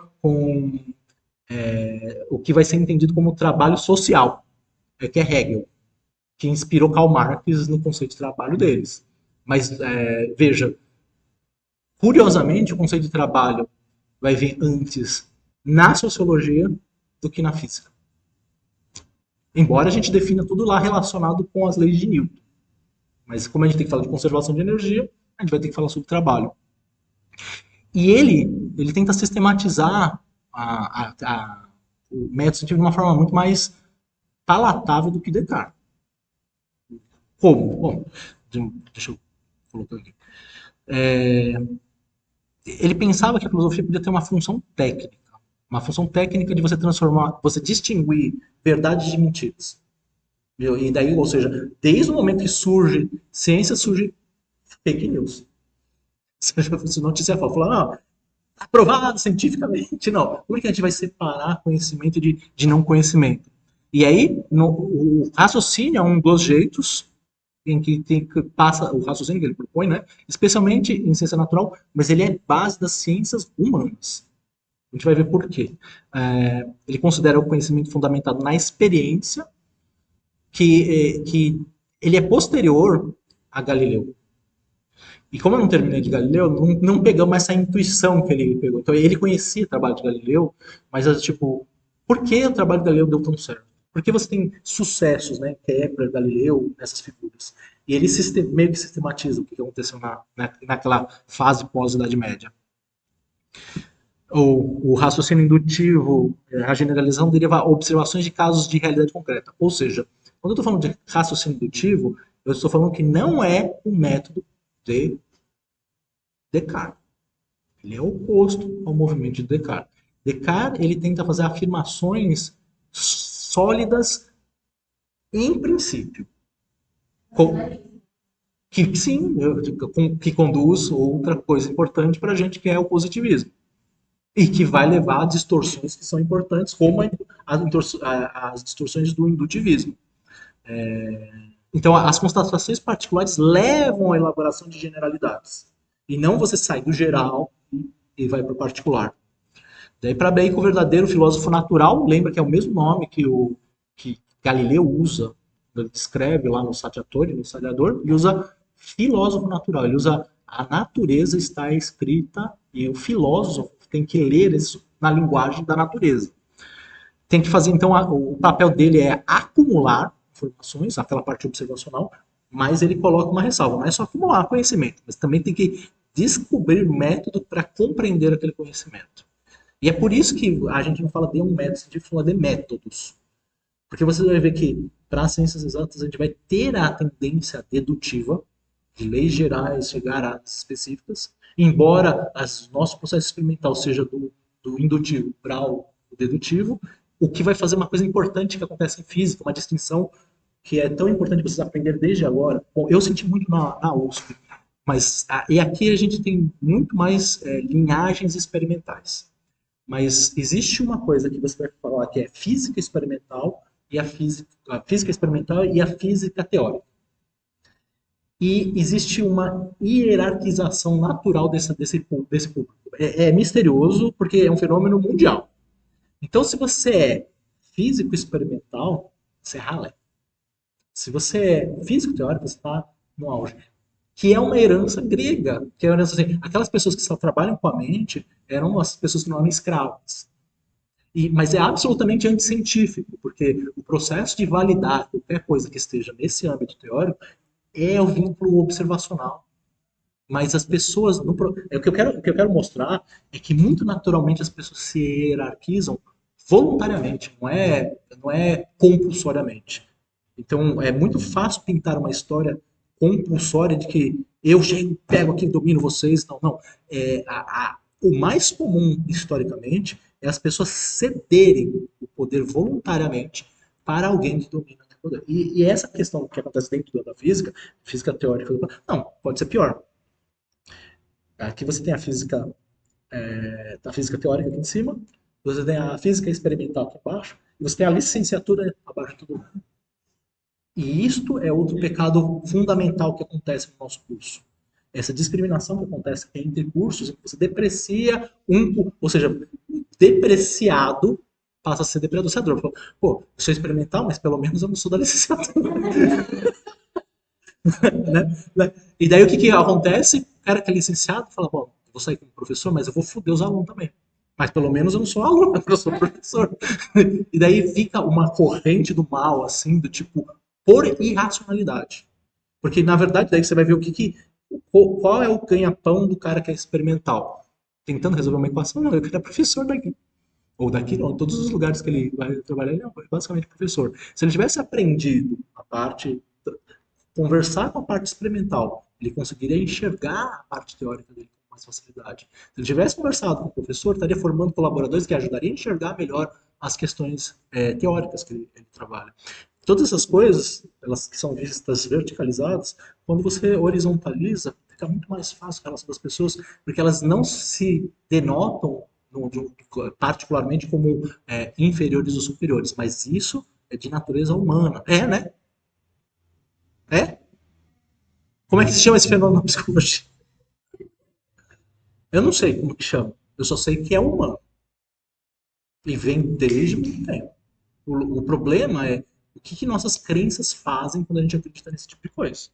o que vai ser entendido como trabalho social, que é Hegel, que inspirou Karl Marx no conceito de trabalho deles. Mas veja, curiosamente, o conceito de trabalho vai vir antes na sociologia do que na física. Embora a gente defina tudo lá relacionado com as leis de Newton. Mas como a gente tem que falar de conservação de energia, a gente vai ter que falar sobre trabalho. E ele tenta sistematizar o método científico de uma forma muito mais palatável do que Descartes. Como? Bom, deixa eu colocar aqui. Ele pensava que a filosofia podia ter uma função técnica de você transformar, você distinguir verdades de mentiras. E daí, ou seja, desde o momento que surge ciência, surge fake news. Se notícia falsa, falar, não, aprovado cientificamente, não. Como é que a gente vai separar conhecimento de não conhecimento? E aí, o raciocínio é um dos jeitos em que passa o raciocínio que ele propõe, né? Especialmente em ciência natural, mas ele é base das ciências humanas. A gente vai ver por quê. Ele considera o conhecimento fundamentado na experiência, que ele é posterior a Galileu. E como eu não terminei de Galileu, não pegamos essa intuição que ele pegou. Então ele conhecia o trabalho de Galileu, mas tipo, por que o trabalho de Galileu deu tão certo? Por que você tem sucessos, né? Kepler, Galileu, essas figuras? E ele meio que sistematiza o que aconteceu naquela fase pós-Idade Média. O raciocínio indutivo, a generalização deriva observações de casos de realidade concreta. Ou seja, quando eu estou falando de raciocínio indutivo, eu estou falando que não é o método de Descartes. Ele é oposto ao movimento de Descartes. Descartes ele tenta fazer afirmações sólidas em princípio, que sim, que conduz outra coisa importante para a gente que é o positivismo e que vai levar a distorções que são importantes, como as distorções do indutivismo. Então, as constatações particulares levam à elaboração de generalidades. E não você sai do geral e vai para o particular. Daí, para Bacon, o verdadeiro filósofo natural, lembra que é o mesmo nome que Galileu usa, ele descreve lá no Saggiatore, no Sagiador, e usa filósofo natural. Ele usa a natureza está escrita e o filósofo tem que ler isso na linguagem da natureza. Tem que fazer, então, o papel dele é acumular informações, aquela parte observacional, mas ele coloca uma ressalva. Não é só acumular conhecimento, mas também tem que descobrir método para compreender aquele conhecimento. E é por isso que a gente não fala de um método, a gente fala de métodos. Porque você vai ver que para as ciências exatas a gente vai ter a tendência dedutiva, de leis gerais chegar às específicas, embora o nosso processo experimental seja do indutivo para o dedutivo, o que vai fazer uma coisa importante que acontece em física, uma distinção que é tão importante vocês aprender desde agora. Bom, eu senti muito na USP, mas e aqui a gente tem muito mais linhagens experimentais. Mas existe uma coisa que você vai falar que é física experimental e a física experimental e a física teórica. E existe uma hierarquização natural desse público. É misterioso porque é um fenômeno mundial. Então, se você é físico experimental, você é ralé. Se você é físico teórico, você está no auge. Que é uma herança grega. Que é uma herança assim, aquelas pessoas que só trabalham com a mente eram as pessoas que não eram escravas. Mas é absolutamente anticientífico, porque o processo de validar qualquer coisa que esteja nesse âmbito teórico é o vínculo observacional. Mas as pessoas. O que eu quero mostrar é que muito naturalmente as pessoas se hierarquizam voluntariamente, não é compulsoriamente. Então é muito fácil pintar uma história compulsória de que eu chego, pego aqui, domino vocês. Não, não. O mais comum historicamente é as pessoas cederem o poder voluntariamente para alguém que domina o poder. E essa questão que acontece dentro da física, física teórica, não, pode ser pior. Aqui você tem a física teórica aqui em cima, você tem a física experimental aqui embaixo, e você tem a licenciatura abaixo de tudo. E isto é outro pecado fundamental que acontece no nosso curso. Essa discriminação que acontece entre cursos, em que você deprecia ou seja, depreciado passa a ser depreciador. Pô, eu sou experimental, mas pelo menos eu não sou da licenciatura. Né? E daí o que acontece? O cara que é licenciado fala, bom, eu vou sair como professor, mas eu vou foder os alunos também. Mas pelo menos eu não sou aluno, eu sou professor. E daí fica uma corrente do mal, assim, do tipo, por irracionalidade. Porque, na verdade, daí você vai ver qual é o ganha-pão do cara que é experimental. Tentando resolver uma equação, não, eu quero professor daqui. Ou daqui, não, todos os lugares que ele vai trabalhar, ele é basicamente professor. Se ele tivesse aprendido a parte conversar com a parte experimental, ele conseguiria enxergar a parte teórica dele com mais facilidade. Se ele tivesse conversado com o professor, estaria formando colaboradores que ajudariam a enxergar melhor as questões teóricas que ele trabalha. Todas essas coisas, elas que são vistas verticalizadas, quando você horizontaliza, fica muito mais fácil a relação das pessoas, porque elas não se denotam particularmente como inferiores ou superiores, mas isso é de natureza humana. É, né? É? Como é que se chama esse fenômeno na psicologia? Eu não sei como que chama. Eu só sei que é humano. E vem desde muito tempo. O problema é o que nossas crenças fazem quando a gente acredita nesse tipo de coisa.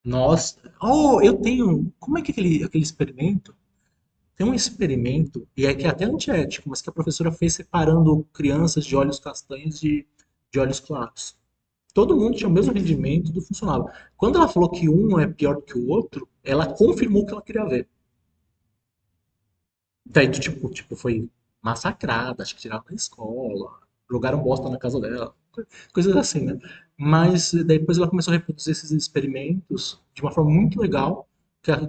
Nós. Oh, eu tenho. Como é que é aquele experimento? Tem um experimento, e é que é até antiético, mas que a professora fez separando crianças de olhos castanhos de olhos claros. Todo mundo tinha o mesmo rendimento, tudo funcionava. Quando ela falou que um é pior do que o outro, ela confirmou o que ela queria ver. Daí, tipo, foi massacrada, acho que tiraram da escola, jogaram bosta na casa dela, coisas assim, né? Mas daí depois ela começou a reproduzir esses experimentos de uma forma muito legal,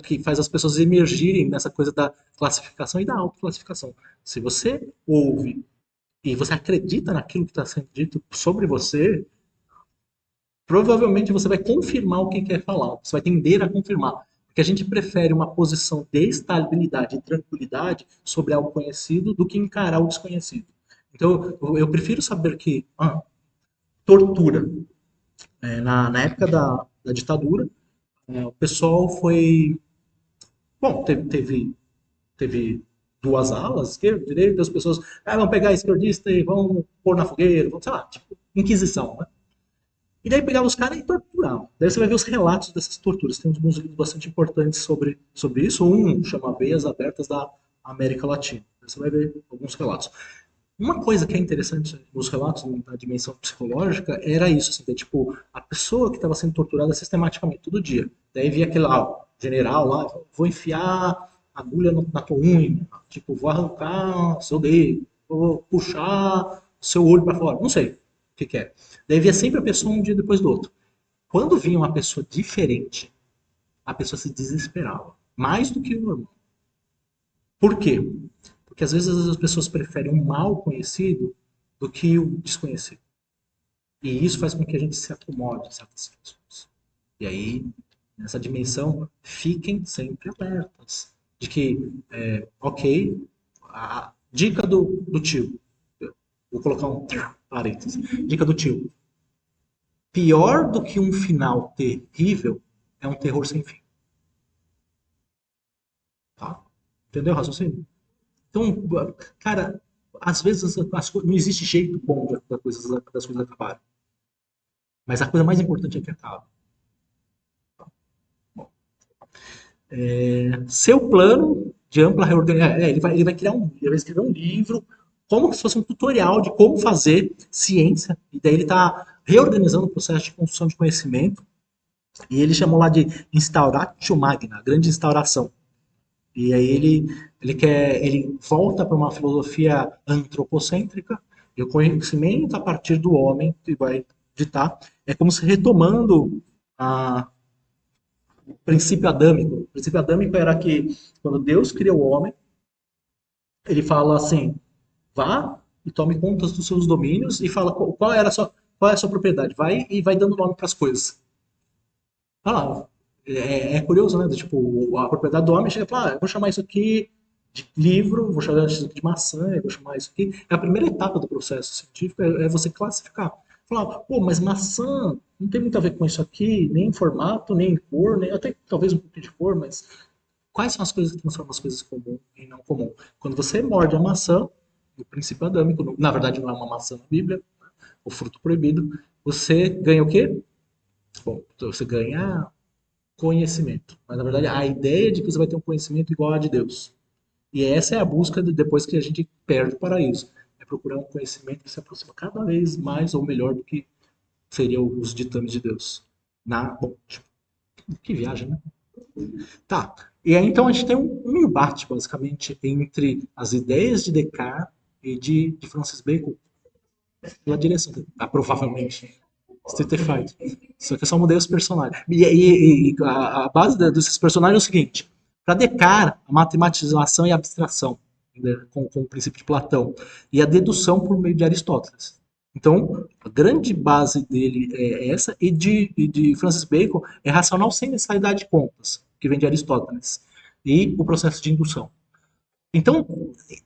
que faz as pessoas emergirem nessa coisa da classificação e da autoclassificação. Se você ouve e você acredita naquilo que está sendo dito sobre você, provavelmente você vai confirmar o que quer falar, você vai tender a confirmar. Porque a gente prefere uma posição de estabilidade e tranquilidade sobre algo conhecido do que encarar o desconhecido. Então, eu prefiro saber que tortura. Na época da ditadura, o pessoal foi. Bom, teve duas alas, esquerda, direita, as pessoas vão pegar a esquerdista e vão pôr na fogueira, vão, sei lá, tipo, Inquisição, né? E daí pegava os caras e torturavam. Daí você vai ver os relatos dessas torturas. Tem alguns livros bastante importantes sobre isso. Um chama Veias Abertas da América Latina. Você vai ver alguns relatos. Uma coisa que é interessante nos relatos da dimensão psicológica era isso, assim, que, tipo, a pessoa que estava sendo torturada sistematicamente, todo dia. Daí via aquele lá, general lá, vou enfiar agulha na tua unha, tipo, vou arrancar seu dedo, vou puxar seu olho para fora, não sei o que é. Daí via sempre a pessoa um dia depois do outro. Quando vinha uma pessoa diferente, a pessoa se desesperava, mais do que o normal. Por quê? Porque às vezes as pessoas preferem um mal conhecido do que o desconhecido. E isso faz com que a gente se acomode em certas situações. E aí, nessa dimensão, fiquem sempre alertas. De que, ok, a dica do tio. Vou colocar um parênteses. Dica do tio. Pior do que um final terrível é um terror sem fim. Tá? Entendeu o raciocínio? Então, cara, às vezes não existe jeito bom das coisas acabarem. Mas a coisa mais importante é que acabe. Seu plano. de ampla reorganização. Ele vai criar ele vai escrever um livro, como se fosse um tutorial de como fazer ciência, e daí ele está reorganizando o processo de construção de conhecimento, e ele chamou lá de Instauratio Magna, a grande instauração. E aí ele volta para uma filosofia antropocêntrica, e o conhecimento a partir do homem que vai ditar, é como se retomando o princípio adâmico. O princípio adâmico era que quando Deus criou o homem, ele fala assim: vá e tome conta dos seus domínios e fala qual é a sua propriedade. Vai e vai dando nome para as coisas. Ah, é curioso, né? Tipo, a propriedade do homem chega e fala, eu vou chamar isso aqui de livro, vou chamar isso aqui de maçã, eu vou chamar isso aqui. É a primeira etapa do processo científico, é você classificar. Falar, pô, mas maçã não tem muito a ver com isso aqui, nem em formato, nem em cor, nem até talvez um pouquinho de cor, mas quais são as coisas que transformam as coisas comum em não comum? Quando você morde a maçã, o princípio adâmico, na verdade não é uma maçã na Bíblia, o fruto proibido, você ganha o quê? Bom, você ganha conhecimento. Mas na verdade a ideia de que você vai ter um conhecimento igual a de Deus. E essa é a busca depois que a gente perde o paraíso. É procurar um conhecimento que se aproxima cada vez mais ou melhor do que seriam os ditames de Deus. Bom, tipo, que viagem, né? Tá. E aí então a gente tem um embate basicamente entre as ideias de Descartes e de Francis Bacon pela direção, provavelmente. Street Fighter. Só que eu só mudei os personagens. E a base desses personagens é o seguinte: para Descartes, a matematização e a abstração, né, com o princípio de Platão, e a dedução por meio de Aristóteles. Então, a grande base dele é essa, e de Francis Bacon é racional sem necessidade de contas, que vem de Aristóteles, e o processo de indução. Então,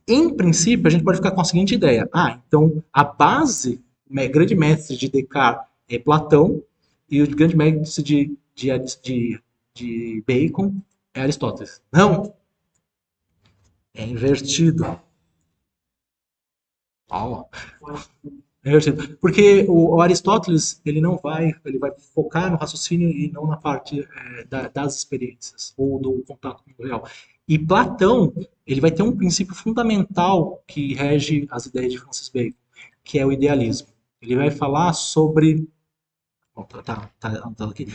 em princípio, a gente pode ficar com a seguinte ideia: então a base, o grande mestre de Descartes é Platão, e o grande mestre de Bacon é Aristóteles. Não, é invertido. Oh, é invertido. Porque o Aristóteles ele vai focar no raciocínio e não na parte das experiências ou do contato com o real. E Platão, ele vai ter um princípio fundamental que rege as ideias de Francis Bacon, que é o idealismo. Ele vai falar sobre. Bom, tá aqui.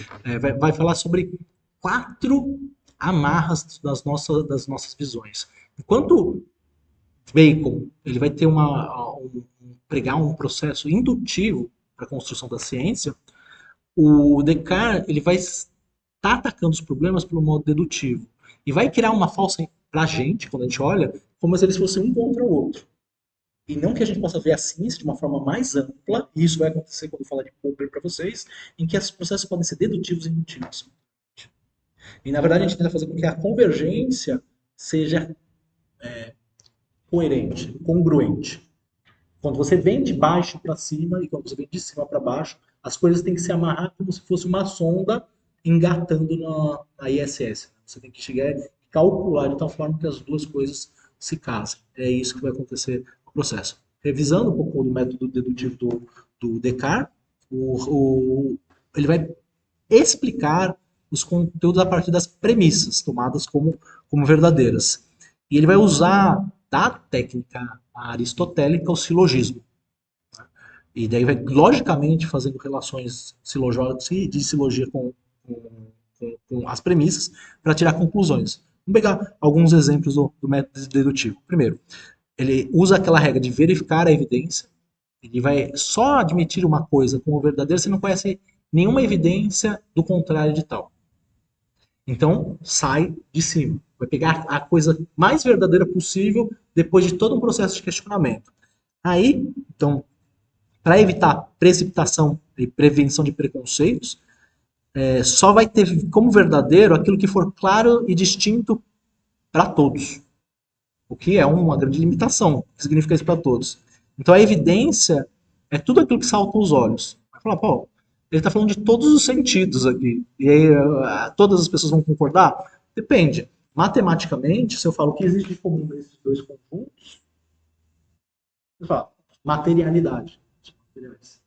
Vai falar sobre 4 amarras das nossas visões. Enquanto Bacon ele vai ter pregar um processo indutivo para a construção da ciência, o Descartes ele vai estar atacando os problemas pelo modo dedutivo e vai criar uma falsa para a gente, quando a gente olha, como se eles fossem um contra o outro. E não que a gente possa ver a ciência de uma forma mais ampla, e isso vai acontecer quando eu falar de Popper para vocês, em que esses processos podem ser dedutivos e indutivos. E na verdade a gente tenta fazer com que a convergência seja coerente, congruente. Quando você vem de baixo para cima e quando você vem de cima para baixo, as coisas têm que se amarrar como se fosse uma sonda engatando na ISS. Você tem que chegar e calcular de tal forma que as duas coisas se casem. É isso que vai acontecer no processo. Revisando um pouco do método dedutivo do Descartes, ele vai explicar os conteúdos a partir das premissas tomadas como verdadeiras. E ele vai usar da técnica aristotélica o silogismo. E daí vai, logicamente, fazendo relações de silogia com as premissas para tirar conclusões. Vamos pegar alguns exemplos do método dedutivo. Primeiro, ele usa aquela regra de verificar a evidência. Ele vai só admitir uma coisa como verdadeira se não conhece nenhuma evidência do contrário de tal. Então, sai de cima. Vai pegar a coisa mais verdadeira possível depois de todo um processo de questionamento. Aí, então, para evitar precipitação e prevenção de preconceitos, só vai ter como verdadeiro aquilo que for claro e distinto para todos. O que é uma grande limitação. O que significa isso para todos? Então, a evidência é tudo aquilo que salta aos olhos. Vai falar, pô, ele está falando de todos os sentidos aqui. E aí, todas as pessoas vão concordar? Depende. Matematicamente, se eu falo que existe em comum nesses dois conjuntos, eu falo materialidade. Isso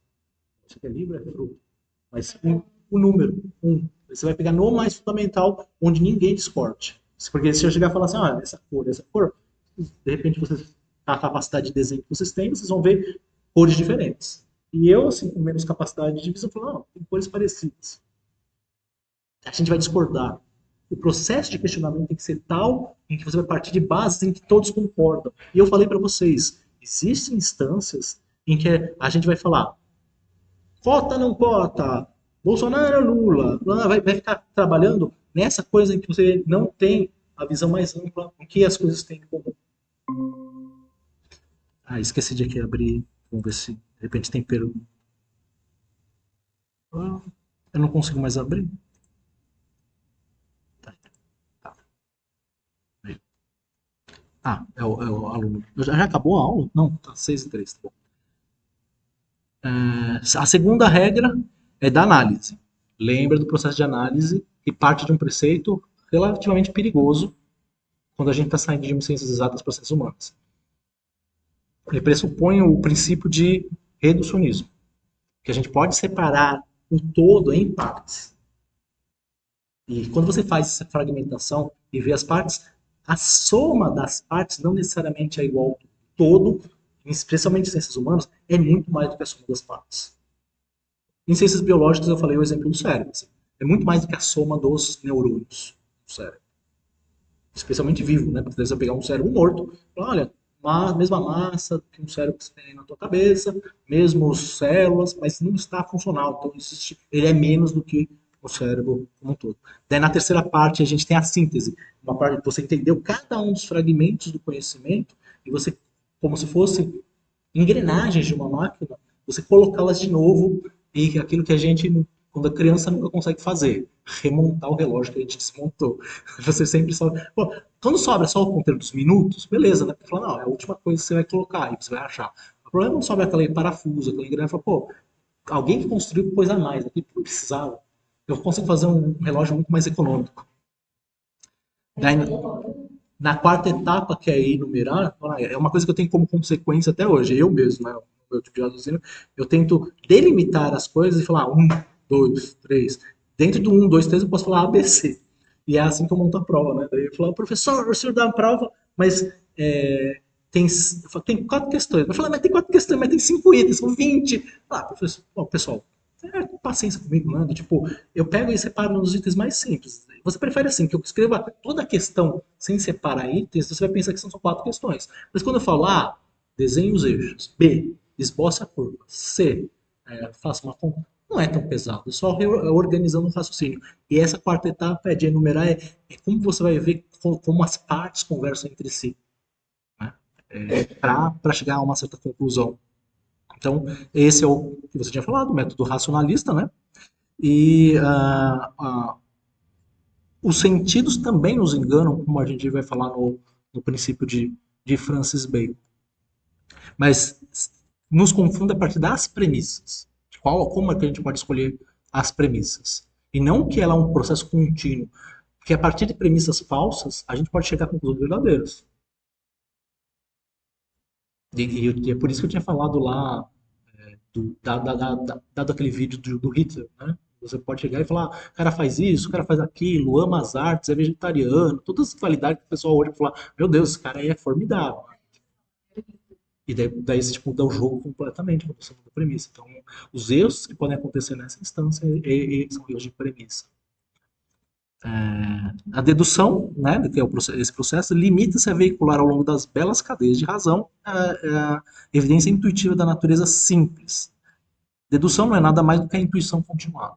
aqui é livro, é fruto. Mas o número, 1. Você vai pegar no mais fundamental, onde ninguém discorde. Porque se eu chegar e falar assim, olha, essa cor, de repente vocês, a capacidade de desenho que vocês têm, vocês vão ver cores diferentes. E eu, assim, com menos capacidade de visão, falo, não, tem cores parecidas. A gente vai discordar. O processo de questionamento tem que ser tal em que você vai partir de bases em que todos concordam. E eu falei para vocês, existem instâncias em que a gente vai falar, cota não cota, Bolsonaro Lula, vai ficar trabalhando nessa coisa em que você não tem a visão mais ampla, o que as coisas têm em comum. Ah, esqueci de aqui abrir, vamos ver se de repente tem pergunta. Ah, eu não consigo mais abrir. Tá, tá. Ah, é o aluno. Já acabou a aula? Não, tá 6:03, tá bom. A segunda regra é da análise. Lembra do processo de análise que parte de um preceito relativamente perigoso quando a gente está saindo de ciências exatas para ciências humanas. Ele pressupõe o princípio de reducionismo, que a gente pode separar o todo em partes. E quando você faz essa fragmentação e vê as partes, a soma das partes não necessariamente é igual ao todo, especialmente em ciências humanas, é muito mais do que a soma das partes. Em ciências biológicas, eu falei o exemplo do cérebro. Assim, é muito mais do que a soma dos neurônios do cérebro. Especialmente vivo, né? Porque você pegar um cérebro morto, olha, mesma massa que um cérebro que você tem na tua cabeça, mesmas células, mas não está funcional. Então, ele é menos do que o cérebro como um todo. Daí, na terceira parte, a gente tem a síntese. Uma parte que você entendeu cada um dos fragmentos do conhecimento e você, como se fosse engrenagens de uma máquina, você colocá-las de novo e aquilo que a gente, quando a criança, nunca consegue fazer, remontar o relógio que a gente desmontou. Você sempre só. Pô, quando sobra só o ponteiro dos minutos, beleza, né? Porque fala, não, é a última coisa que você vai colocar e você vai achar. O problema é não sobra aquele parafuso, aquela engrenagem, fala, pô, alguém que construiu coisa a mais aqui, não precisava. Eu consigo fazer um relógio muito mais econômico. Daí, na quarta etapa, que é enumerar, é uma coisa que eu tenho como consequência até hoje, eu mesmo, né? O meu tipo de raciocínio, eu tento delimitar as coisas e falar um, dois, três. Dentro do um, dois, três, eu posso falar ABC. E é assim que eu monto a prova, né? Daí eu falo, professor, o senhor dá a prova, mas tem quatro questões. Eu falo, mas tem quatro questões, mas tem 5 itens, são 20. Ah, professor, bom, pessoal, paciência comigo, né? Tipo, eu pego e separo nos itens mais simples. Você prefere assim, que eu escreva toda a questão sem separar itens, você vai pensar que são só 4 questões. Mas quando eu falo A, desenhe os eixos, B, esboce a curva, C, faça uma conta, não é tão pesado, é só organizando o raciocínio. E essa quarta etapa é de enumerar, é como você vai ver como as partes conversam entre si, né? Para chegar a uma certa conclusão. Então, esse é o que você tinha falado, o método racionalista, né? E os sentidos também nos enganam, como a gente vai falar no princípio de Francis Bacon. Mas nos confunde a partir das premissas. Como é que a gente pode escolher as premissas? E não que ela é um processo contínuo. Porque a partir de premissas falsas, a gente pode chegar a conclusões verdadeiras. E é por isso que eu tinha falado lá, dado aquele vídeo do Hitler, né? Você pode chegar e falar, o cara faz isso, o cara faz aquilo, ama as artes, é vegetariano, todas as qualidades que o pessoal hoje fala, meu Deus, esse cara aí é formidável. E daí você tipo, muda o jogo completamente quando você muda a premissa. Então, os erros que podem acontecer nessa instância são erros de premissa. A dedução, né, que é esse processo, limita-se a veicular ao longo das belas cadeias de razão a evidência intuitiva da natureza simples. Dedução não é nada mais do que a intuição continuada.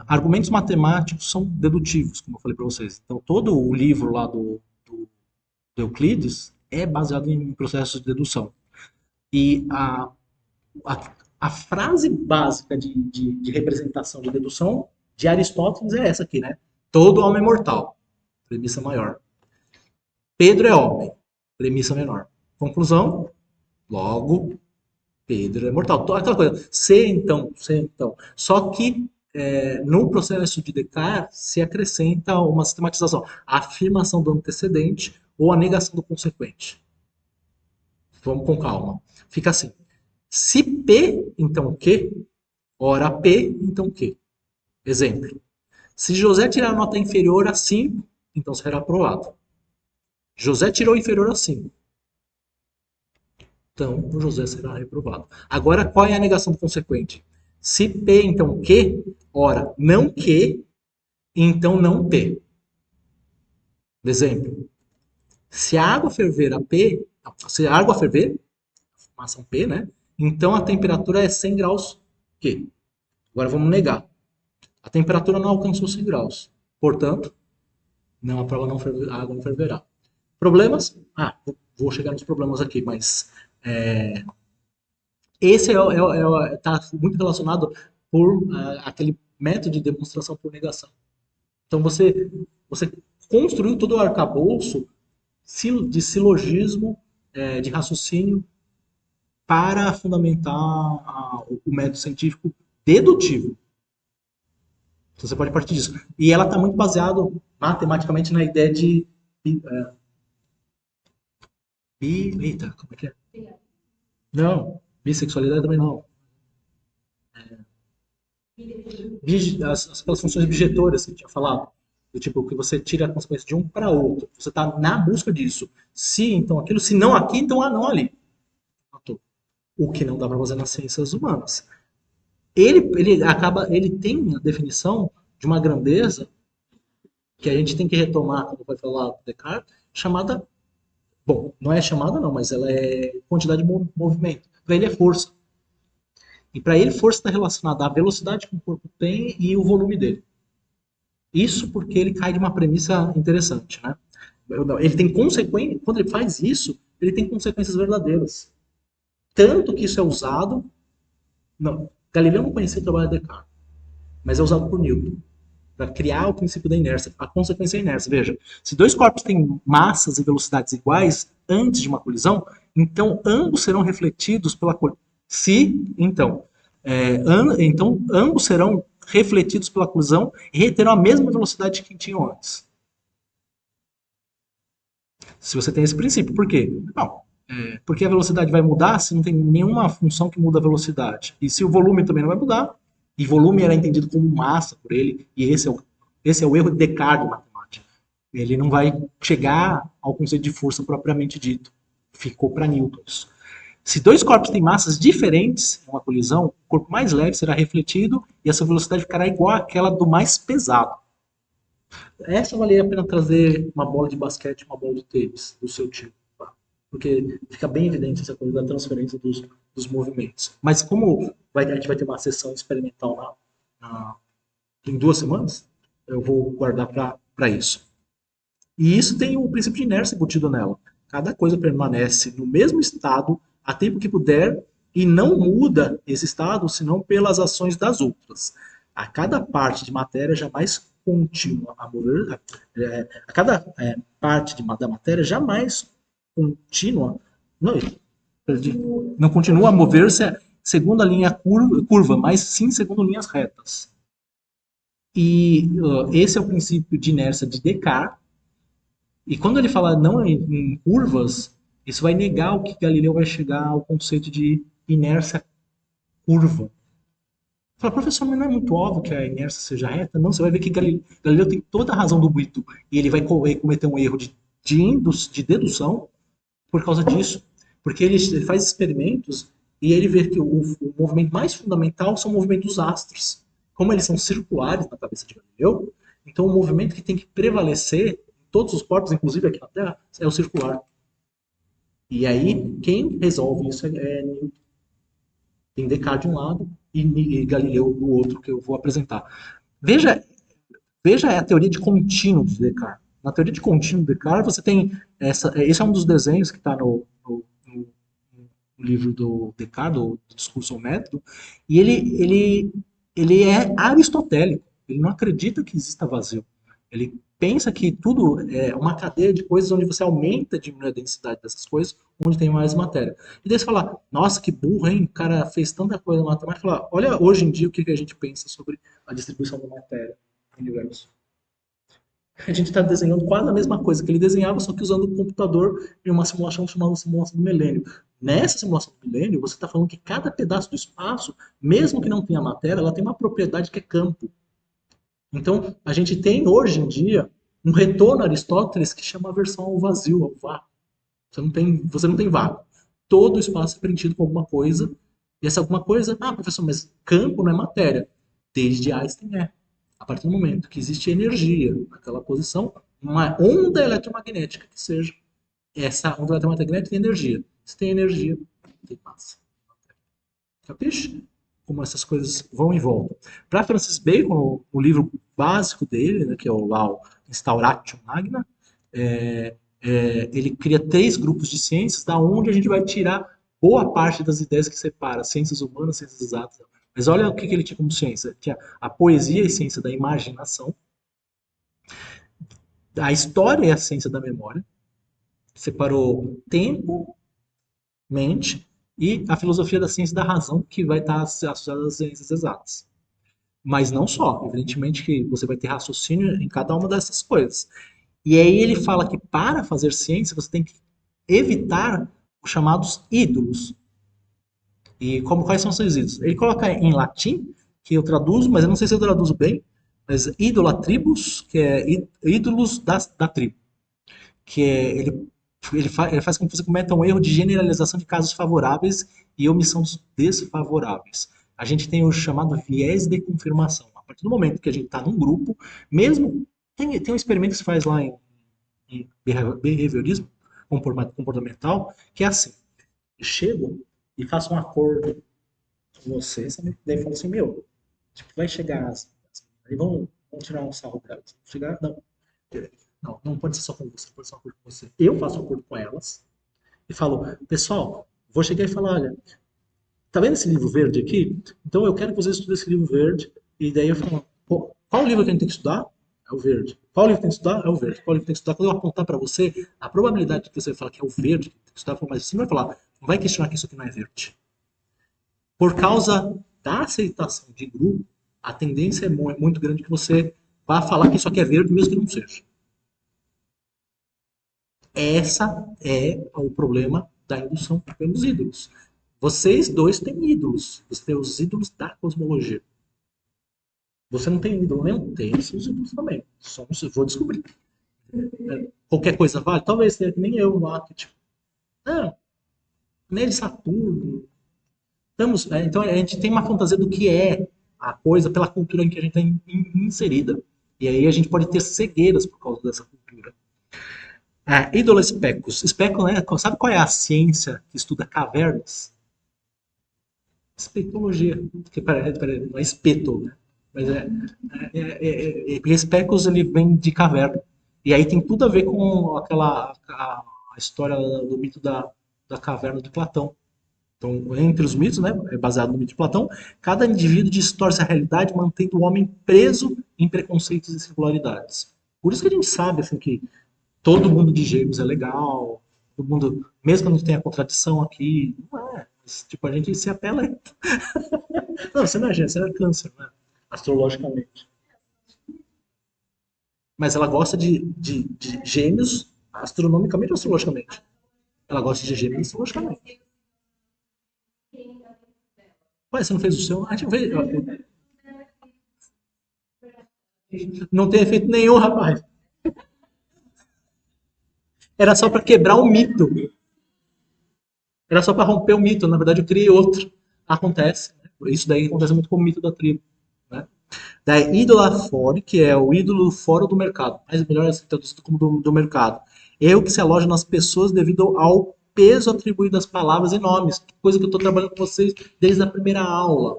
Argumentos matemáticos são dedutivos, como eu falei para vocês. Então, todo o livro lá do Euclides é baseado em processos de dedução. E a frase básica de representação de dedução de Aristóteles é essa aqui, né? Todo homem é mortal. Premissa maior. Pedro é homem. Premissa menor. Conclusão, logo, Pedro é mortal. Aquela coisa, se então, se então. Só que no processo de Descartes se acrescenta uma sistematização. A afirmação do antecedente ou a negação do consequente. Vamos com calma. Fica assim. Se P, então Q, ora P, então Q. Exemplo. Se José tirar nota inferior a 5, então será aprovado. José tirou inferior a 5. Então, o José será reprovado. Agora, qual é a negação do consequente? Se P, então Q, ora, não Q, então não P. Exemplo. Se a água ferver a P, se a água ferver, formação P, né? Então a temperatura é 100 graus Q. Agora vamos negar. A temperatura não alcançou 100 graus. Portanto, não, a prova não ferver, a água não ferverá. Problemas? Ah, vou chegar nos problemas aqui, mas esse está muito relacionado por aquele método de demonstração por negação. Então você construiu todo o arcabouço de silogismo, de raciocínio para fundamentar o método científico dedutivo. Então você pode partir disso. E ela está muito baseada matematicamente na ideia de eita, como é que é? Não, bissexualidade também não. Aquelas funções bijetoras que eu tinha falado. Do tipo, que você tira a consequência de um para outro. Você está na busca disso. Se, então aquilo. Se não aqui, então não ali. O que não dá para fazer nas ciências humanas. Ele tem a definição de uma grandeza que a gente tem que retomar, como vai falar Descartes, chamada, bom, não é chamada não, mas ela é quantidade de movimento. Para ele é força. E para ele, força está relacionada à velocidade que o corpo tem e o volume dele. Isso porque ele cai de uma premissa interessante, né? Ele tem consequências, quando ele faz isso, ele tem consequências verdadeiras. Tanto que isso é usado. Não, Galileu não conhecia o trabalho de Descartes, mas é usado por Newton para criar o princípio da inércia, a consequência da inércia. Veja, se dois corpos têm massas e velocidades iguais antes de uma colisão, então ambos serão refletidos pela colisão. Então ambos serão refletidos pela colisão e reterão a mesma velocidade que tinham antes. Se você tem esse princípio, por quê? Não, porque a velocidade vai mudar se não tem nenhuma função que muda a velocidade. E se o volume também não vai mudar, e volume era entendido como massa por ele, e esse é o erro de Descartes de matemática. Ele não vai chegar ao conceito de força propriamente dito. Ficou para Newton isso. Se dois corpos têm massas diferentes em uma colisão, o corpo mais leve será refletido e essa velocidade ficará igual àquela do mais pesado. Essa valeria a pena trazer uma bola de basquete e uma bola de tênis do seu time. Tá? Porque fica bem evidente essa coisa da transferência dos movimentos. Mas como a gente vai ter uma sessão experimental em 2 semanas, eu vou guardar para isso. E isso tem o princípio de inércia embutido nela. Cada coisa permanece no mesmo estado a tempo que puder e não muda esse estado senão pelas ações das outras. A cada parte de matéria jamais contínua a mover, a cada parte da matéria jamais contínua, não, perdi, não continua a mover-se segundo a linha curva, mas sim segundo linhas retas. E esse é o princípio de inércia de Descartes. E quando ele fala não em curvas, isso vai negar o que Galileu vai chegar ao conceito de inércia curva. Fala, professor, mas não é muito óbvio que a inércia seja reta? Não, você vai ver que Galileu tem toda a razão do buito. E ele vai cometer um erro de dedução por causa disso. Porque ele faz experimentos e ele vê que o movimento mais fundamental são o movimento dos astros. Como eles são circulares na cabeça de Galileu, então o movimento que tem que prevalecer em todos os corpos, inclusive aqui na Terra, é o circular. E aí, quem resolve isso é Newton. Tem Descartes de um lado e Galileu do outro, que eu vou apresentar. Veja a teoria de contínuo de Descartes. Na teoria de contínuo de Descartes, você tem esse é um dos desenhos que está no livro do Descartes, do Discurso ao Método, e ele é aristotélico. Ele não acredita que exista vazio. Ele pensa que tudo é uma cadeia de coisas onde você aumenta e diminui a densidade dessas coisas, onde tem mais matéria. E daí você fala, nossa, que burro, hein? O cara fez tanta coisa na matemática. Fala, olha hoje em dia o que a gente pensa sobre a distribuição da matéria no universo. A gente está desenhando quase a mesma coisa que ele desenhava, só que usando o computador em uma simulação chamada simulação do milênio. Nessa simulação do milênio, você está falando que cada pedaço do espaço, mesmo que não tenha matéria, ela tem uma propriedade que é campo. Então, a gente tem hoje em dia um retorno a Aristóteles que chama aversão ao vazio, ao vácuo. Você não tem vácuo. Todo espaço é preenchido com alguma coisa. E essa alguma coisa, professor, mas campo não é matéria. Desde Einstein é. A partir do momento que existe energia naquela posição, uma onda eletromagnética que seja, essa onda eletromagnética tem energia. Se tem energia, tem massa. Capiche? Como essas coisas vão e voltam. Para Francis Bacon, o livro básico dele, né, que é o lá, o Instauratio Magna, ele cria 3 grupos de ciências, da onde a gente vai tirar boa parte das ideias que separa ciências humanas, ciências exatas. Mas olha o que ele tinha como ciência. Tinha a poesia e a ciência da imaginação, a história e a ciência da memória, separou tempo, mente, e a filosofia da ciência da razão, que vai estar associada às ciências exatas. Mas não só, evidentemente que você vai ter raciocínio em cada uma dessas coisas. E aí ele fala que para fazer ciência você tem que evitar os chamados ídolos. E quais são esses ídolos? Ele coloca em latim, que eu traduzo, mas eu não sei se eu traduzo bem, mas idolatribus, que é ídolos da tribo. Que é, ele faz com que você cometa um erro de generalização de casos favoráveis e omissão dos desfavoráveis. A gente tem o chamado viés de confirmação. A partir do momento que a gente está num grupo, mesmo tem um experimento que se faz lá em behaviorismo comportamental, que é assim: eu chego e faço um acordo com você, daí fala assim, tipo, vai chegar aí vamos tirar um sarro delas. Chegar, não pode ser só com você, pode ser um acordo com você. Eu faço um acordo com elas e falo, pessoal, vou chegar e falar, olha, tá vendo esse livro verde aqui? Então eu quero que vocês estudem esse livro verde. E daí eu falo, pô, qual livro que a gente tem que estudar? É o verde. Qual livro tem que estudar? É o verde. Qual livro tem que estudar? Quando eu apontar para você, a probabilidade de que você falar que é o verde, que tem que estudar, mas você vai falar, não vai questionar que isso aqui não é verde. Por causa da aceitação de grupo, a tendência é muito grande que você vá falar que isso aqui é verde, mesmo que não seja. Essa é o problema da indução pelos ídolos. Vocês dois têm ídolos. Você tem os ídolos da cosmologia. Você não tem ídolo nenhum? Tem seus ídolos também. Só vou descobrir. Qualquer coisa vale? Talvez tenha que nem eu lá. Que, tipo, não, nele Saturno. Então a gente tem uma fantasia do que é a coisa pela cultura em que a gente está inserida. E aí a gente pode ter cegueiras por causa dessa cultura. Ídolo especus. Especulo, né? Sabe qual é a ciência que estuda cavernas? Espectologia. Peraí, não é espeto, né? Mas especus ele vem de caverna. E aí tem tudo a ver com a história do mito da caverna de Platão. Então, entre os mitos, né, é baseado no mito de Platão, cada indivíduo distorce a realidade mantendo o homem preso em preconceitos e singularidades. Por isso que a gente sabe assim, que todo mundo de gêmeos é legal, todo mundo, mesmo quando tem a contradição aqui, não é. Mas, tipo, a gente se apela. Não, você não é gêmeo, você é câncer, né? Astrologicamente. Mas ela gosta de gêmeos astronomicamente ou astrologicamente? Ela gosta de gêmeos astrologicamente. Ué, você não fez o seu? A gente fez. Não tem efeito nenhum, rapaz. Era só para quebrar o mito. Era só para romper o mito. Na verdade, eu criei outro. Acontece. Né? Isso daí acontece muito com o mito da tribo. Né? Daí, idolafore, que é o ídolo fora do mercado. Mas melhor assim, traduzido como do mercado. É o que se aloja nas pessoas devido ao peso atribuído às palavras e nomes. Coisa que eu estou trabalhando com vocês desde a primeira aula.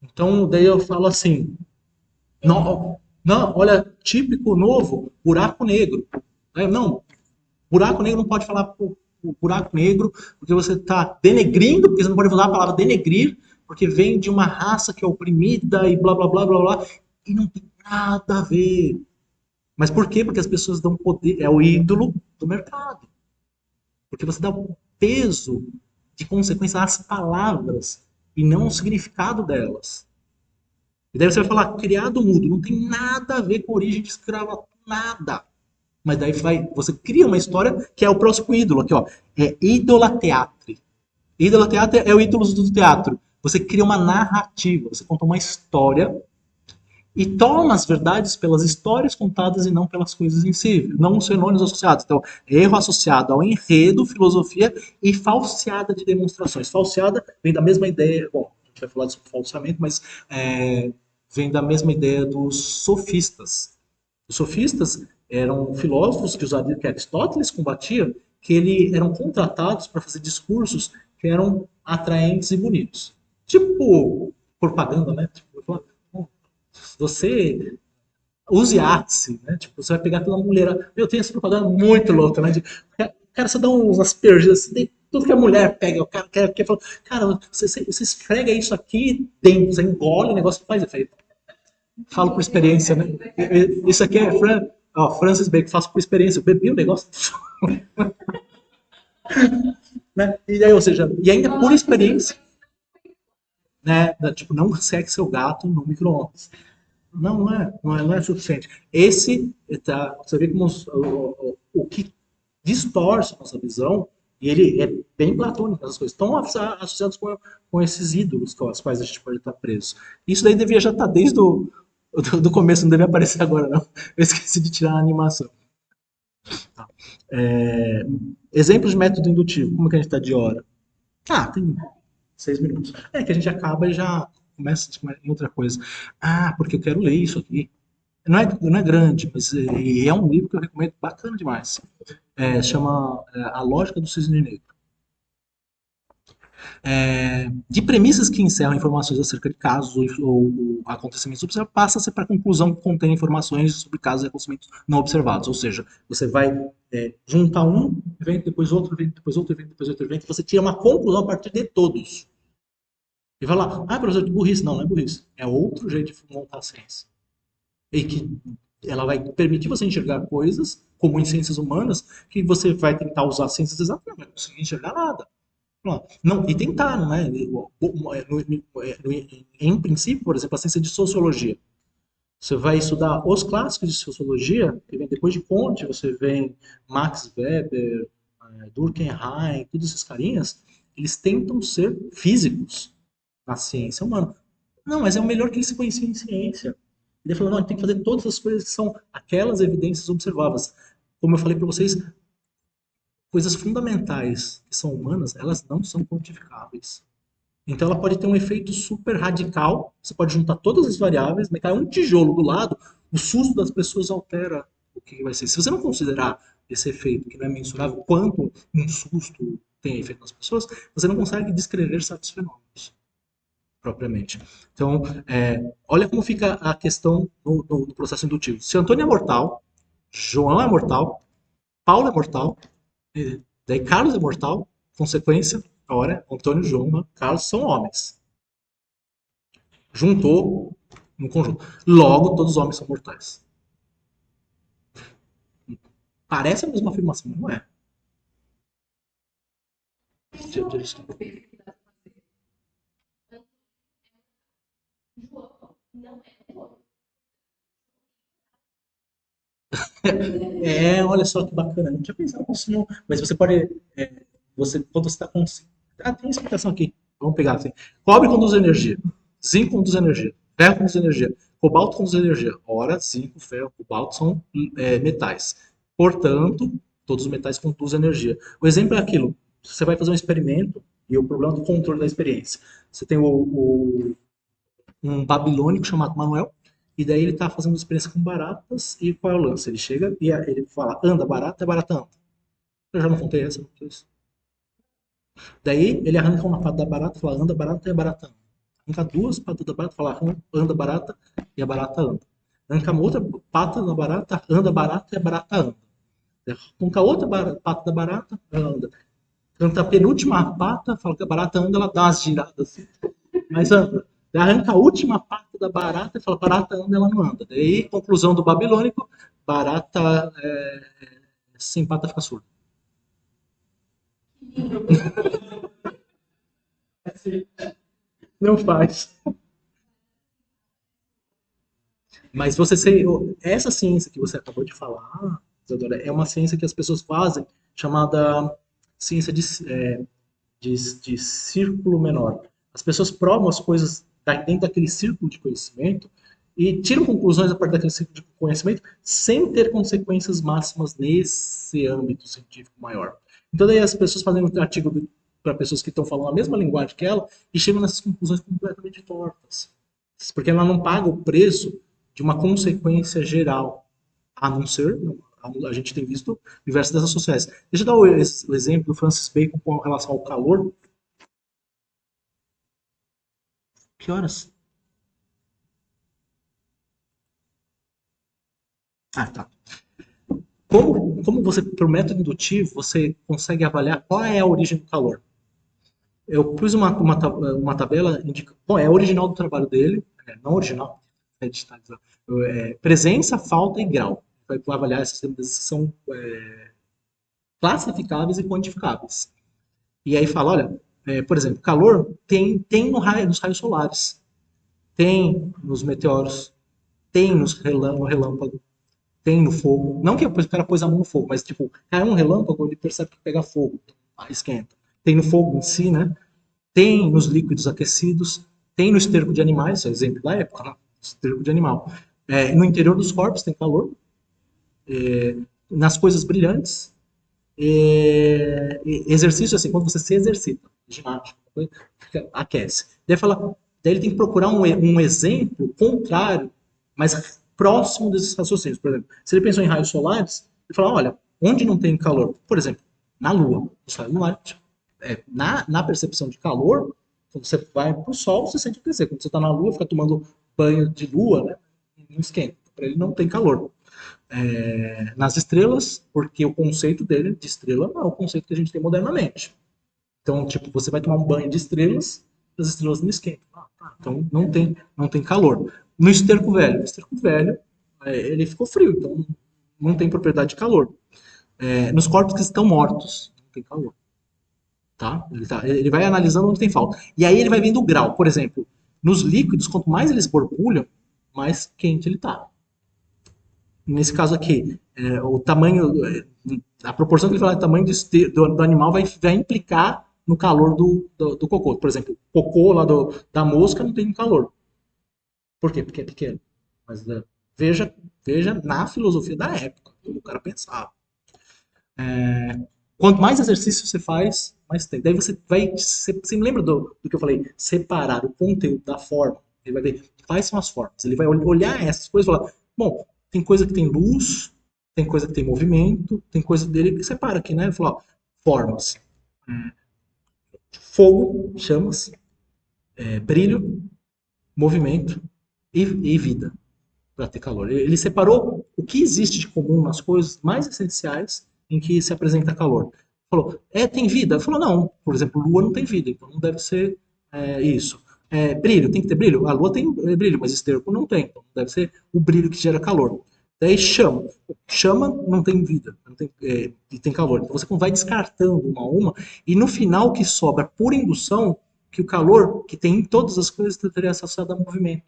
Então, daí eu falo assim, não, não, olha, típico novo, buraco negro. Não, buraco negro não pode falar buraco negro, porque você está denegrindo, porque você não pode usar a palavra denegrir, porque vem de uma raça que é oprimida e blá blá blá blá blá, e não tem nada a ver. Mas por quê? Porque as pessoas dão poder, é o ídolo do mercado. Porque você dá um peso de consequência às palavras e não ao significado delas. E daí você vai falar, criado mudo, não tem nada a ver com origem de escravo, nada. Mas daí você cria uma história que é o próximo ídolo aqui, ó. É idolateatre. Idolateatre é o ídolo do teatro. Você cria uma narrativa, você conta uma história e toma as verdades pelas histórias contadas e não pelas coisas em si, não os fenômenos associados. Então, erro associado ao enredo, filosofia e falseada de demonstrações. Falseada vem da mesma ideia, bom, a gente vai falar sobre falseamento, mas vem da mesma ideia dos sofistas. Os sofistas eram filósofos que usavam que Aristóteles combatia, que eram contratados para fazer discursos que eram atraentes e bonitos. Tipo propaganda, né? Tipo, você use arte, né? Tipo, você vai pegar pela mulher. Eu tenho essa propaganda muito louca, né? Cara, você dá umas perdidas, assim, tudo que a mulher pega, o cara quer falar, cara, você esfrega isso aqui dentro, você engole o negócio faz efeito. Falo por experiência, né? Isso aqui é Francis Bacon, faço por experiência. Eu bebi o negócio, né? E aí, ou seja, e ainda por experiência, né? Tipo, não seque seu gato no micro-ondas. Não é suficiente. Esse, tá, você vê como o que distorce a nossa visão, e ele é bem platônico, essas coisas, estão associados com esses ídolos com os quais a gente pode estar preso. Isso daí devia já estar desde do começo, não devia aparecer agora, não. Eu esqueci de tirar a animação. Tá. É, exemplos de método indutivo, como que a gente está de hora? Ah, tem 6 minutos. É que a gente acaba e já começa em outra coisa. Ah, porque eu quero ler isso aqui. Não é grande, mas é um livro que eu recomendo bacana demais. Chama A Lógica do Cisne Negro. De premissas que encerram informações acerca de casos ou acontecimentos observados, passa-se para a conclusão que contém informações sobre casos e acontecimentos não observados. Ou seja, você vai juntar um evento, depois outro evento, depois outro evento, depois outro evento, e você tira uma conclusão a partir de todos. E vai lá, professor, de burrice. Não, não é burrice. É outro jeito de montar a ciência. E que ela vai permitir você enxergar coisas, como em ciências humanas, que você vai tentar usar ciências exatas, não vai conseguir enxergar nada. Não, e tentar, não é? Em princípio, por exemplo, a ciência de sociologia. Você vai estudar os clássicos de sociologia, que vem depois de Comte, você vem Max Weber, Durkheim, todos esses carinhas, eles tentam ser físicos na ciência humana. Não, mas é o melhor que eles se conheciam em ciência. Ele falou, não, tem que fazer todas as coisas que são aquelas evidências observáveis. Como eu falei para vocês, coisas fundamentais que são humanas, elas não são quantificáveis. Então ela pode ter um efeito super radical, você pode juntar todas as variáveis, mas cai um tijolo do lado, o susto das pessoas altera o que vai ser. Se você não considerar esse efeito, que não é mensurável, quanto um susto tem efeito nas pessoas, você não consegue descrever certos fenômenos propriamente. Então, olha como fica a questão no processo indutivo. Se Antônio é mortal, João é mortal, Paulo é mortal, daí Carlos é mortal, consequência, ora, Antônio, João, Carlos são homens. Juntou no conjunto. Logo, todos os homens são mortais. Parece a mesma afirmação, mas não é. Não é todo. Olha só que bacana. Não tinha pensado nisso, não. Mas você pode. Quando você está com. Tem explicação aqui. Vamos pegar assim. Cobre conduz energia. Zinco conduz energia. Ferro conduz energia. Cobalto conduz energia. Ora, zinco, ferro, cobalto são metais. Portanto, todos os metais conduzem energia. O exemplo é aquilo. Você vai fazer um experimento e o problema do controle da experiência. Você tem um babilônico chamado Manuel, e daí ele está fazendo uma experiência com baratas, e qual é o lance? Ele chega e ele fala, anda barata, é barata anda. Eu já não contei essa, não contei isso. Daí ele arranca uma pata da barata, fala, anda barata, e a barata anda. Arranca duas patas da barata, fala, anda barata, e a barata anda. Arranca uma outra pata da barata, anda barata, e a barata anda. Arranca outra pata da barata, anda. Arranca a penúltima pata, fala que a barata anda, ela dá umas giradas assim. Mas anda. Arranca a última parte da barata e fala, barata anda, ela não anda. Daí, conclusão do babilônico, barata sem pata fica surda. Não faz. Mas essa ciência que você acabou de falar, Isadora, é uma ciência que as pessoas fazem, chamada ciência de círculo menor. As pessoas provam as coisas dentro daquele círculo de conhecimento e tiram conclusões a partir daquele ciclo de conhecimento sem ter consequências máximas nesse âmbito científico maior. Então daí as pessoas fazem um artigo para pessoas que estão falando a mesma linguagem que ela e chegam nessas conclusões completamente tortas. Porque ela não paga o preço de uma consequência geral, a não ser, a gente tem visto diversas dessas sociais. Deixa eu dar o exemplo do Francis Bacon com relação ao calor. Que horas? Ah, tá. Como você, por método indutivo, você consegue avaliar qual é a origem do calor? Eu pus uma tabela, indica, bom, é original do trabalho dele, não original, é digitalizado, presença, falta e grau. Vai avaliar essas demandas que são classificáveis e quantificáveis. E aí fala, olha, por exemplo, calor tem nos raios solares, tem nos meteoros, tem no relâmpago, tem no fogo. Não que o cara pôs a mão no fogo, mas tipo, cai um relâmpago, ele percebe que pega fogo, esquenta. Tem no fogo em si, né? Tem nos líquidos aquecidos, tem no esterco de animais, é exemplo da época, né? Esterco de animal. No interior dos corpos tem calor, nas coisas brilhantes, exercício assim, quando você se exercita, ginástica, aquece. Daí ele tem que procurar um exemplo contrário, mas próximo desses raciocínios. Por exemplo, se ele pensou em raios solares, ele fala, olha, onde não tem calor? Por exemplo, na Lua. Os raios solares, na percepção de calor, quando você vai para o Sol, você sente aquecer. Quando você está na Lua, fica tomando banho de Lua, né? Não esquenta. Para ele não tem calor nas estrelas, porque o conceito dele de estrela não é o conceito que a gente tem modernamente. Então, tipo, você vai tomar um banho de estrelas, as estrelas não esquentam. Então não tem calor. No esterco velho, ele ficou frio, então não tem propriedade de calor. Nos corpos que estão mortos, não tem calor. Tá? Ele vai analisando onde tem falta. E aí ele vai vendo o grau. Por exemplo, nos líquidos, quanto mais eles borbulham, mais quente ele está. Nesse caso aqui, o tamanho, a proporção que ele fala de tamanho do animal vai implicar no calor do cocô. Por exemplo, o cocô lá da mosca não tem calor. Por quê? Porque é pequeno. Mas veja, veja na filosofia da época, como o cara pensava. Quanto mais exercício você faz, mais tem. Daí você me lembra do que eu falei? Separar o conteúdo da forma. Ele vai ver quais são as formas. Ele vai olhar essas coisas e falar, bom, tem coisa que tem luz, tem coisa que tem movimento, tem coisa dele que separa aqui, né? Ele falou, ó, formas. Fogo, chamas, brilho, movimento e vida para ter calor. Ele separou o que existe de comum nas coisas mais essenciais em que se apresenta calor. Falou, tem vida? Ele falou, não. Por exemplo, lua não tem vida, então não deve ser isso. Brilho, tem que ter brilho? A lua tem brilho, mas esterco não tem. Então deve ser o brilho que gera calor. Daí chama. Chama não tem vida, não tem, e tem calor. Então você vai descartando uma a uma, e no final o que sobra por indução, que o calor que tem em todas as coisas estaria associado a movimento.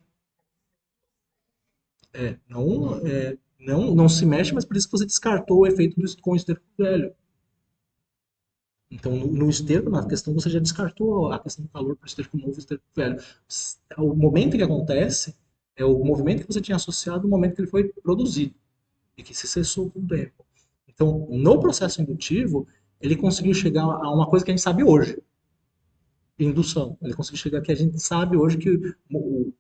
Não se mexe, mas por isso que você descartou o efeito com o esterco velho. Então, no esterco, na questão, você já descartou a questão do calor para o esterco novo e o esterco velho. O momento que acontece é o movimento que você tinha associado ao momento que ele foi produzido e que se cessou com o tempo. Então, no processo indutivo, ele conseguiu chegar a uma coisa que a gente sabe hoje, indução. Ele conseguiu chegar que a gente sabe hoje que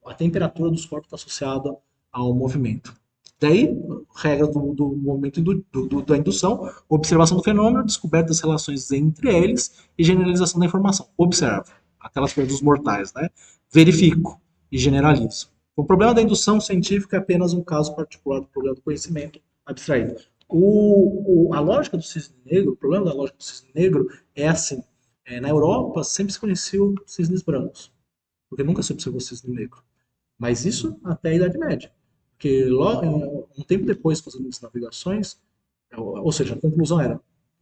a temperatura dos corpos está associada ao movimento. Daí, regra do movimento da indução, observação do fenômeno, descoberta das relações entre eles e generalização da informação. Observo, aquelas coisas dos mortais, né? Verifico e generalizo. O problema da indução científica é apenas um caso particular do problema do conhecimento abstraído. A lógica do cisne negro, o problema da lógica do cisne negro é assim, na Europa sempre se conheceu cisnes brancos, porque nunca se observou cisne negro. Mas isso até a Idade Média. Porque logo, um tempo depois, com as grandes navegações, ou seja, a conclusão era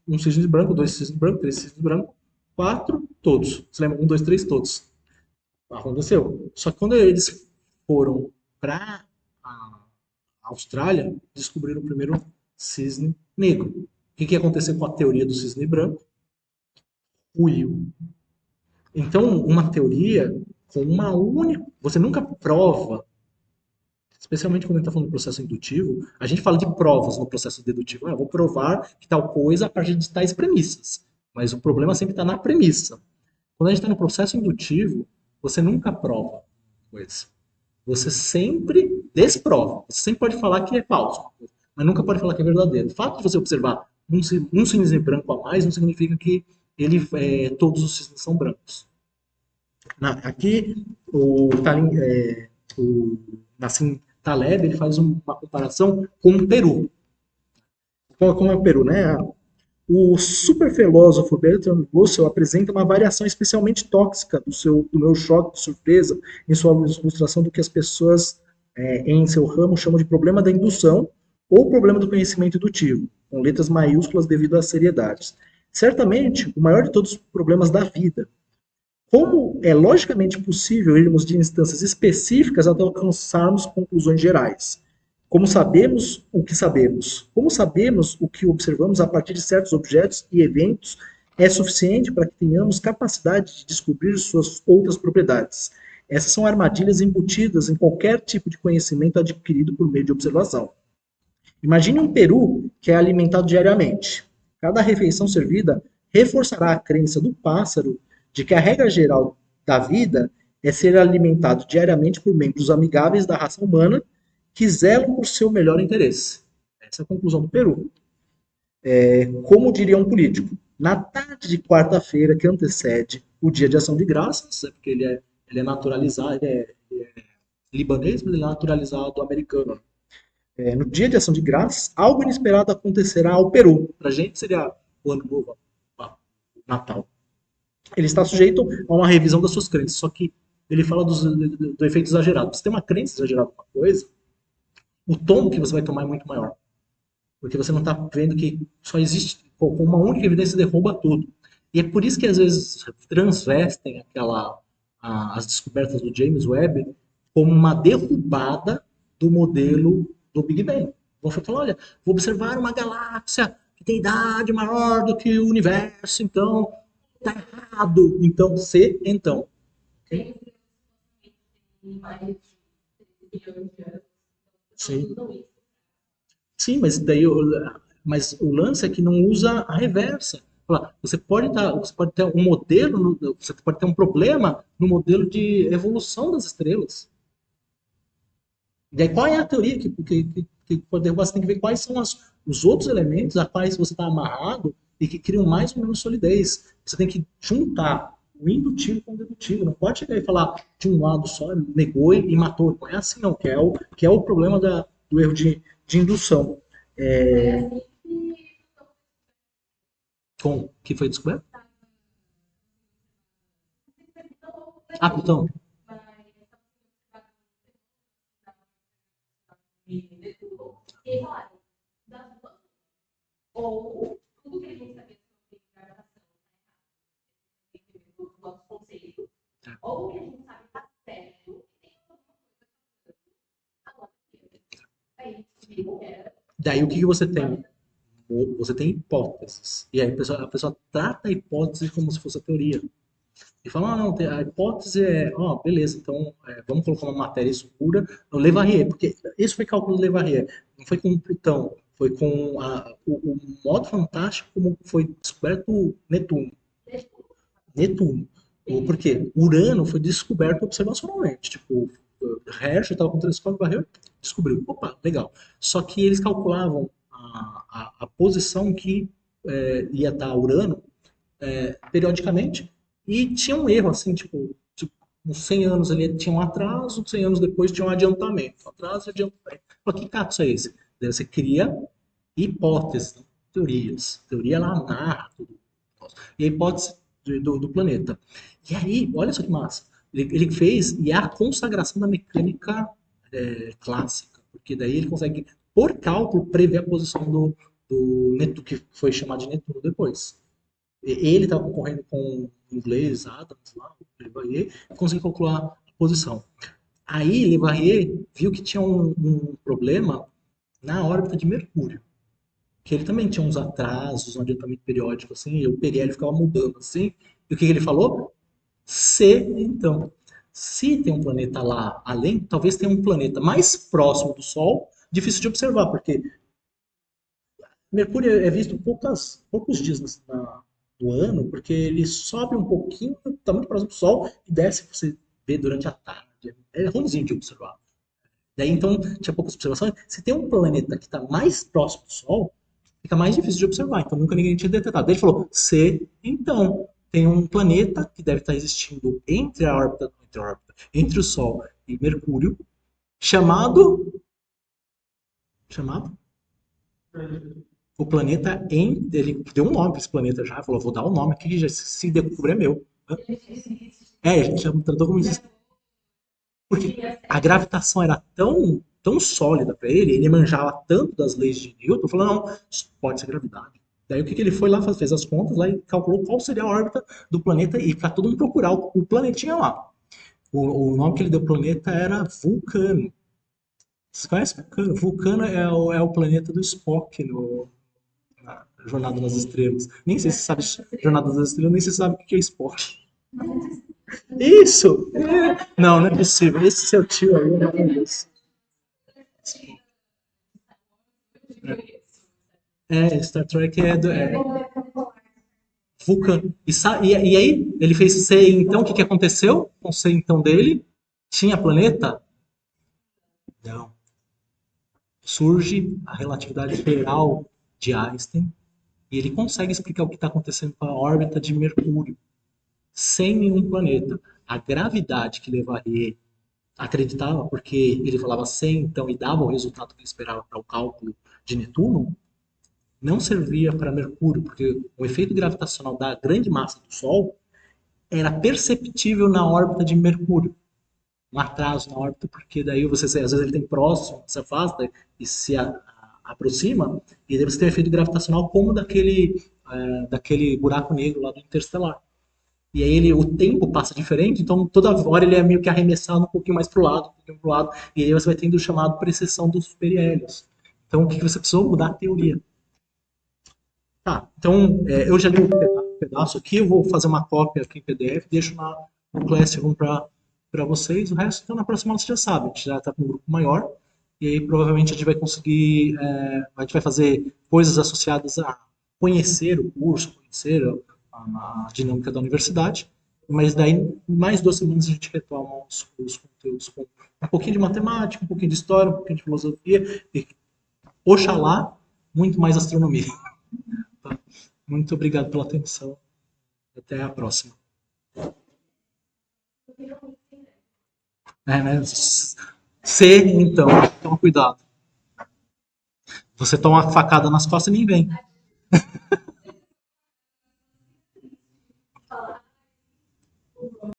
um cisne branco, dois cisnes brancos, três cisnes brancos, quatro, todos. Você lembra? Um, dois, três, todos. Aconteceu. Só que quando eles foram para a Austrália, descobriram o primeiro cisne negro. O que aconteceu com a teoria do cisne branco? Ruiu. Então, uma teoria com uma única. Você nunca prova especialmente quando a gente está falando do processo indutivo, a gente fala de provas no processo dedutivo. Ah, eu vou provar que tal coisa a partir de tais premissas. Mas o problema sempre está na premissa. Quando a gente está no processo indutivo, você nunca prova coisa. Você sempre desprova. Você sempre pode falar que é falso, mas nunca pode falar que é verdadeiro. O fato de você observar um cisne branco a mais não significa que todos os cisnes são brancos. Aqui, o Nassim Taleb ele faz uma comparação com o Peru. Como é o Peru, né? O superfilósofo Bertrand Russell apresenta uma variação especialmente tóxica do meu choque de surpresa em sua ilustração do que as pessoas em seu ramo chamam de problema da indução ou problema do conhecimento indutivo, com letras maiúsculas devido às seriedades. Certamente, o maior de todos os problemas da vida. Como é logicamente possível irmos de instâncias específicas até alcançarmos conclusões gerais? Como sabemos o que sabemos? Como sabemos o que observamos a partir de certos objetos e eventos é suficiente para que tenhamos capacidade de descobrir suas outras propriedades? Essas são armadilhas embutidas em qualquer tipo de conhecimento adquirido por meio de observação. Imagine um peru que é alimentado diariamente. Cada refeição servida reforçará a crença do pássaro de que a regra geral da vida é ser alimentado diariamente por membros amigáveis da raça humana que zelam por seu melhor interesse. Essa é a conclusão do Peru. Como diria um político, na tarde de quarta-feira que antecede o dia de ação de graças, porque ele é naturalizado, ele é libanês, mas ele é naturalizado americano. No dia de ação de graças, algo inesperado acontecerá ao Peru. Para a gente seria o ano novo, o Natal. Ele está sujeito a uma revisão das suas crenças, só que ele fala do efeito exagerado. Se tem uma crença exagerada em uma coisa, o tombo que você vai tomar é muito maior. Porque você não está vendo que só existe, com uma única evidência derruba tudo. E é por isso que às vezes transvestem as descobertas do James Webb como uma derrubada do modelo do Big Bang. Você fala, olha, vou observar uma galáxia que tem idade maior do que o universo, então tá errado. Então, então. Tem mais de 3 bilhões de anos. Sim. Tudo isso. Sim, mas o lance é que não usa a reversa. Você pode ter um modelo, você pode ter um problema no modelo de evolução das estrelas. E aí, qual é a teoria que pode derrubar? Você tem que ver quais são os outros elementos a quais você está amarrado e que criam mais ou menos solidez. Você tem que juntar o indutivo com o dedutivo. Não pode chegar e falar de um lado só, negou e matou. Não é assim, não, que é o problema do erro de indução. Que foi descoberto? Ah, Plutão. E falaram, das duas, ou tudo que a gente sabia sobre gravação, do nosso conceito, ou o que a gente sabe está certo, e tem alguma coisa agora. Aí, daí o que você tem? Você tem hipóteses. E aí a pessoa trata a hipótese como se fosse a teoria. E fala, não, a hipótese beleza, então vamos colocar uma matéria escura, o Leverrier, porque isso foi cálculo do Leverrier, não foi com o Plutão, foi com o modo fantástico como foi descoberto Netuno. Netuno. Por quê? Urano foi descoberto observacionalmente, tipo, Herschel estava com o telescópio, varreu, descobriu. Opa, legal. Só que eles calculavam a posição que ia estar Urano periodicamente e tinha um erro, assim, tipo uns 100 anos ali tinha um atraso, 100 anos depois tinha um adiantamento. Atraso e adiantamento. Que cato é esse? Daí você cria hipóteses, teorias. Teoria ela narra tudo. E a hipótese do planeta. E aí, olha só que massa. Ele fez, e é a consagração da mecânica clássica, porque daí ele consegue, por cálculo, prever a posição do Netuno, que foi chamado de Netuno depois. Ele estava concorrendo com o inglês, Adams, lá, o Leverrier, e conseguiu calcular a posição. Aí, Leverrier viu que tinha um problema na órbita de Mercúrio, que ele também tinha uns atrasos, um adiantamento periódico, assim, e o PRL ficava mudando, assim. E o que ele falou? Se, então. Se tem um planeta lá além, talvez tenha um planeta mais próximo do Sol, difícil de observar, porque Mercúrio é visto poucos dias do ano, porque ele sobe um pouquinho, está muito próximo do Sol, e desce para você ver durante a tarde. É ruimzinho de observar. Daí então tinha poucas observações. Se tem um planeta que está mais próximo do Sol, fica mais difícil de observar. Então nunca ninguém tinha detectado. Daí ele falou: se então tem um planeta que deve estar existindo entre o Sol e Mercúrio, chamado o planeta em. Ele deu um nome para esse planeta já, falou: vou dar um nome aqui, já se descobrir é meu. A gente já tratou como isso. Porque a gravitação era tão sólida para ele, ele manjava tanto das leis de Newton, falou, não, isso pode ser gravidade. Daí o que ele foi lá, fez as contas lá e calculou qual seria a órbita do planeta e para todo mundo procurar o planetinha lá. O nome que ele deu ao planeta era Vulcano. Você conhece Vulcano? Vulcano é o planeta do Spock na Jornada nas Estrelas. Nem sei se você sabe Jornada nas Estrelas, nem se sabe o que é Spock. Isso! Não, não é possível. Esse seu tio aí, meu Deus. Star Trek é Vulcano. E aí, ele fez C, então, o que aconteceu com o C, então, dele? Tinha planeta? Não. Surge a relatividade geral de Einstein e ele consegue explicar o que está acontecendo com a órbita de Mercúrio sem nenhum planeta. A gravidade que Leverrier acreditava, porque ele falava sem, então, e dava o resultado que ele esperava para o cálculo de Netuno, não servia para Mercúrio, porque o efeito gravitacional da grande massa do Sol era perceptível na órbita de Mercúrio. Um atraso na órbita, porque daí você, às vezes ele tem próximo, se afasta e se aproxima, e daí você tem um efeito gravitacional como daquele buraco negro lá do Interestelar. E aí o tempo passa diferente, então toda hora ele é meio que arremessado um pouquinho mais para o lado, um pouquinho para o lado, e aí você vai tendo o chamado precessão dos perihélios. Então o que você precisou mudar a teoria. Tá, então eu já li um pedaço aqui, eu vou fazer uma cópia aqui em PDF, deixo no Classroom para vocês, o resto, então na próxima aula você já sabe, a gente já está com um grupo maior, e aí provavelmente a gente vai conseguir, a gente vai fazer coisas associadas a conhecer o curso, conhecer a dinâmica da universidade, mas daí mais 2 semanas a gente retoma os conteúdos com um pouquinho de matemática, um pouquinho de história, um pouquinho de filosofia, e oxalá, muito mais astronomia. Tá? Muito obrigado pela atenção. Até a próxima. Né? C, então, toma cuidado. Você toma uma facada nas costas e nem vem.